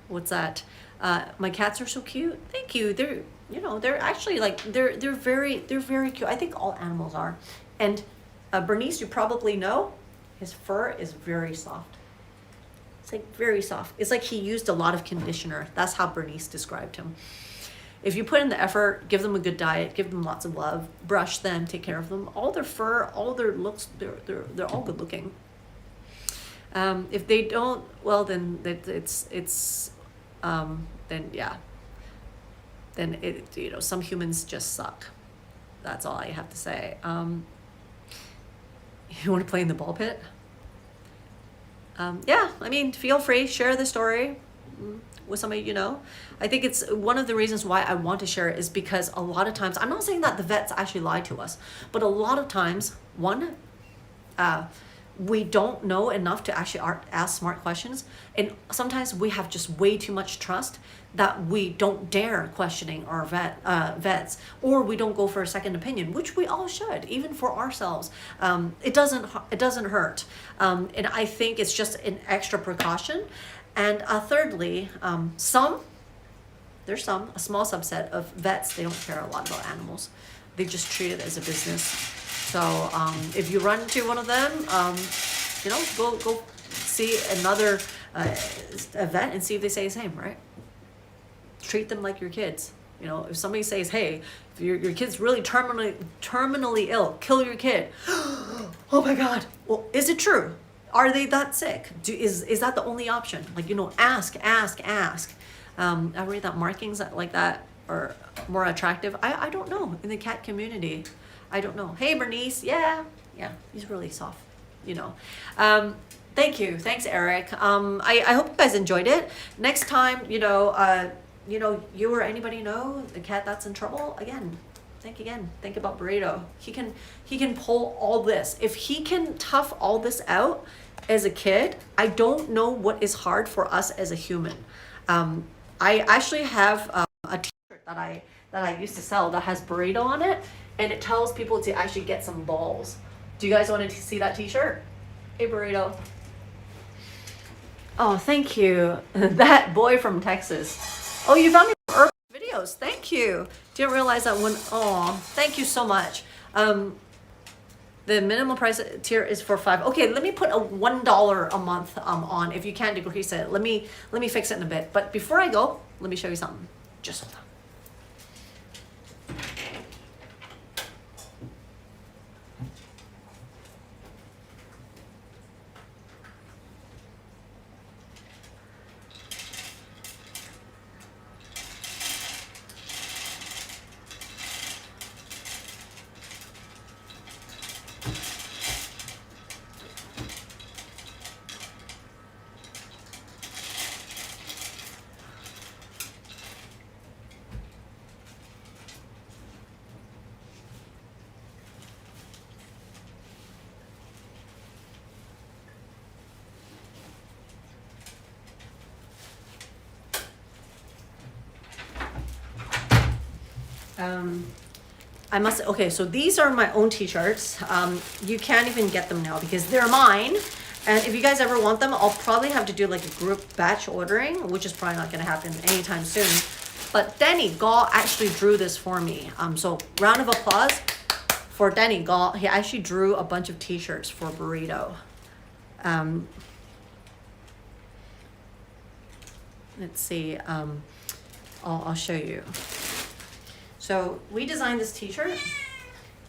What's that? My cats are so cute. Thank you. They're actually like they're very cute. I think all animals are. And Bernice, you probably know, his fur is very soft. It's like very soft. It's like he used a lot of conditioner. That's how Bernice described him. If you put in the effort, give them a good diet, give them lots of love, brush them, take care of them, all their fur, all their looks, they're all good looking. If they don't, well, then some humans just suck. That's all I have to say. You want to play in the ball pit? Yeah, I mean, feel free, share the story with somebody you know. I think it's one of the reasons why I want to share it is because a lot of times, I'm not saying that the vets actually lie to us, but a lot of times, we don't know enough to actually ask smart questions. And sometimes we have just way too much trust that we don't dare questioning our vets, or we don't go for a second opinion, which we all should, even for ourselves. It doesn't hurt. And I think it's just an extra precaution. And thirdly, a small subset of vets, they don't care a lot about animals. They just treat it as a business. So if you run into one of them, go see another vet and see if they say the same, right? Treat them like your kids. If somebody says, hey, if your kid's really terminally ill, kill your kid. Oh my God. Well, is it true? Are they that sick? Is that the only option? Ask. I read that markings like that are more attractive. I don't know. In the cat community, I don't know. Hey, Bernice. Yeah, he's really soft, Thank you. Thanks, Eric. I hope you guys enjoyed it. Next time, you or anybody know the cat that's in trouble, think about Burrito. He can pull all this. If he can tough all this out as a kid, I don't know what is hard for us as a human. I actually have a t-shirt that I used to sell that has Burrito on it, and it tells people to actually get some balls. Do you guys want to see that t-shirt? Hey, Burrito. Oh, thank you. That boy from Texas. Oh, you found me some urban videos. Thank you. Didn't realize that one. Oh, thank you so much. The minimum price tier is for $5. Okay, let me put a $1 a month on. If you can't decrease it, let me fix it in a bit. But before I go, let me show you something. Just hold on. Okay, so these are my own t-shirts. You can't even get them now because they're mine. And if you guys ever want them, I'll probably have to do like a group batch ordering, which is probably not going to happen anytime soon. But Danny Gall actually drew this for me. So round of applause for Danny Gall. He actually drew a bunch of t-shirts for Burrito. Let's see. I'll show you. So we designed this t-shirt.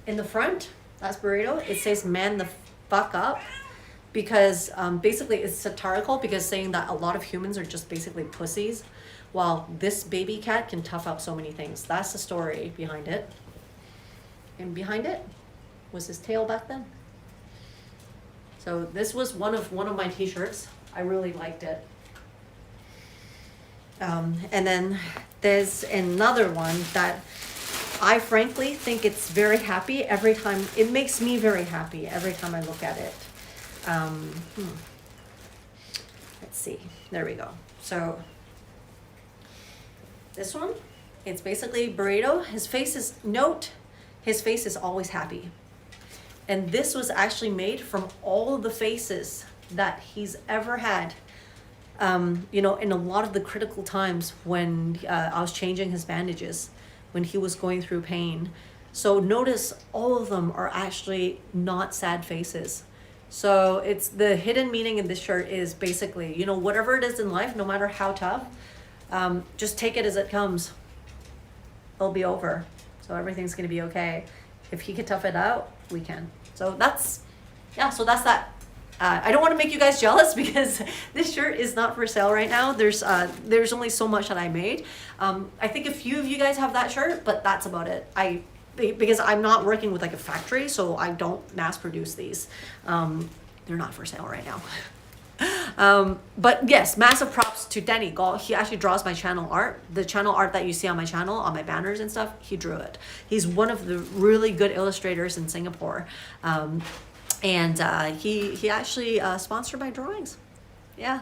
In the front, that's Burrito. It says "Man the fuck up." because basically it's satirical, because saying that a lot of humans are just basically pussies, while this baby cat can tough out so many things. That's the story behind it. And behind it was his tail back then. So this was one of my t-shirts. I really liked it. And then there's another one that I frankly think it's very happy every time. It makes me very happy every time I look at it. Let's see. There we go. So this one, it's basically Burrito. His face is always happy. And this was actually made from all of the faces that he's ever had. You know, in a lot of the critical times when I was changing his bandages, when he was going through pain. So notice all of them are actually not sad faces. So it's the hidden meaning in this shirt is basically, you know, whatever it is in life, no matter how tough, just take it as it comes. It'll be over. So everything's going to be okay. If he can tough it out, we can. So that's that. I don't want to make you guys jealous because this shirt is not for sale right now. There's only so much that I made. I think a few of you guys have that shirt, but that's about it. Because I'm not working with like a factory, so I don't mass produce these. They're not for sale right now. But yes, massive props to Denny. He actually draws my channel art. The channel art that you see on my channel, on my banners and stuff, he drew it. He's one of the really good illustrators in Singapore. And he actually sponsored my drawings. Yeah.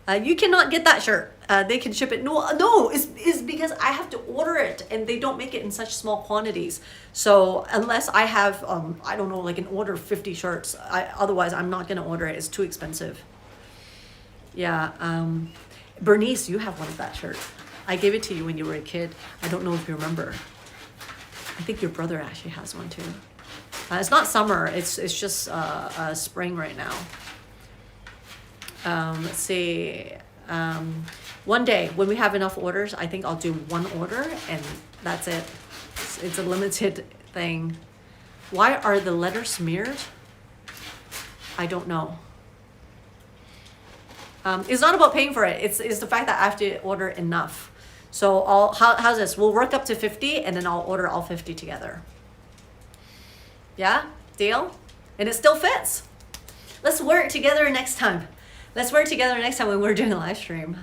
You cannot get that shirt. They can ship it. No, it's because I have to order it, and they don't make it in such small quantities. So unless I have, I don't know, like an order of 50 shirts, otherwise I'm not going to order it. It's too expensive. Yeah. Bernice, you have one of that shirt. I gave it to you when you were a kid. I don't know if you remember. I think your brother actually has one too. It's not summer. It's just spring right now. Let's see. One day when we have enough orders, I think I'll do one order and that's it. It's a limited thing. Why are the letters smeared? I don't know. It's not about paying for it. It's the fact that I have to order enough. So how's this? We'll work up to 50 and then I'll order all 50 together. Yeah? Deal? And it still fits. Let's wear it together next time. Let's wear it together next time when we're doing a live stream.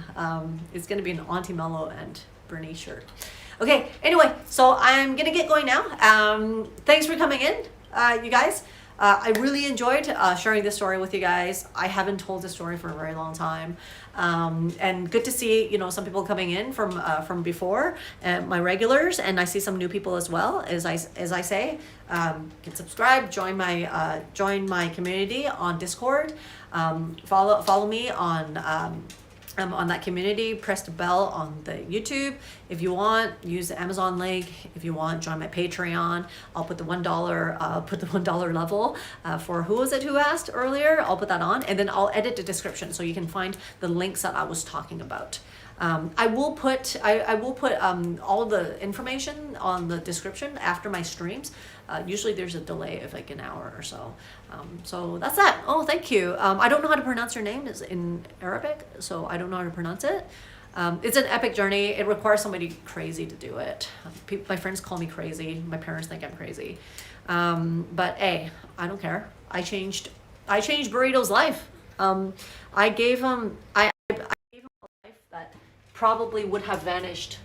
It's going to be an Auntie Melo and Bernice shirt. Okay, anyway, so I'm going to get going now. Thanks for coming in, you guys. I really enjoyed sharing this story with you guys. I haven't told this story for a very long time. And good to see, you know, some people coming in from before, my regulars, and I see some new people as well. As I say, get subscribed, join my community on Discord, follow me on that community, press the bell on the YouTube. If you want, use the Amazon link. If you want, join my Patreon. I'll put the $1 level for who was it who asked earlier. I'll put that on, and then I'll edit the description so you can find the links that I was talking about. I will put all the information on the description after my streams. Usually there's a delay of like an hour or so. So that's that. Oh, thank you. I don't know how to pronounce your name. It's in Arabic, so I don't know how to pronounce it. It's an epic journey. It requires somebody crazy to do it. My friends call me crazy. My parents think I'm crazy. But hey, I don't care. I changed Burrito's life. I gave him a life that probably would have vanished.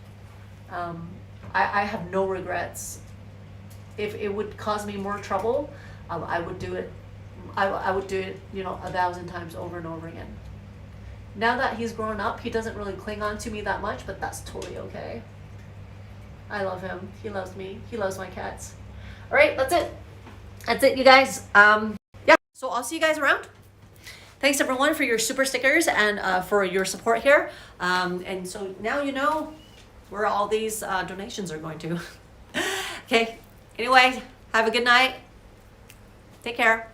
I have no regrets. If it would cause me more trouble, I would do it. I would do it, you know, 1,000 times over and over again. Now that he's grown up, he doesn't really cling on to me that much, but that's totally okay. I love him. He loves me. He loves my cats. All right, that's it. That's it, you guys. Yeah, so I'll see you guys around. Thanks everyone for your super stickers and for your support here. And so now you know where all these donations are going to. Okay. Anyway, have a good night. Take care.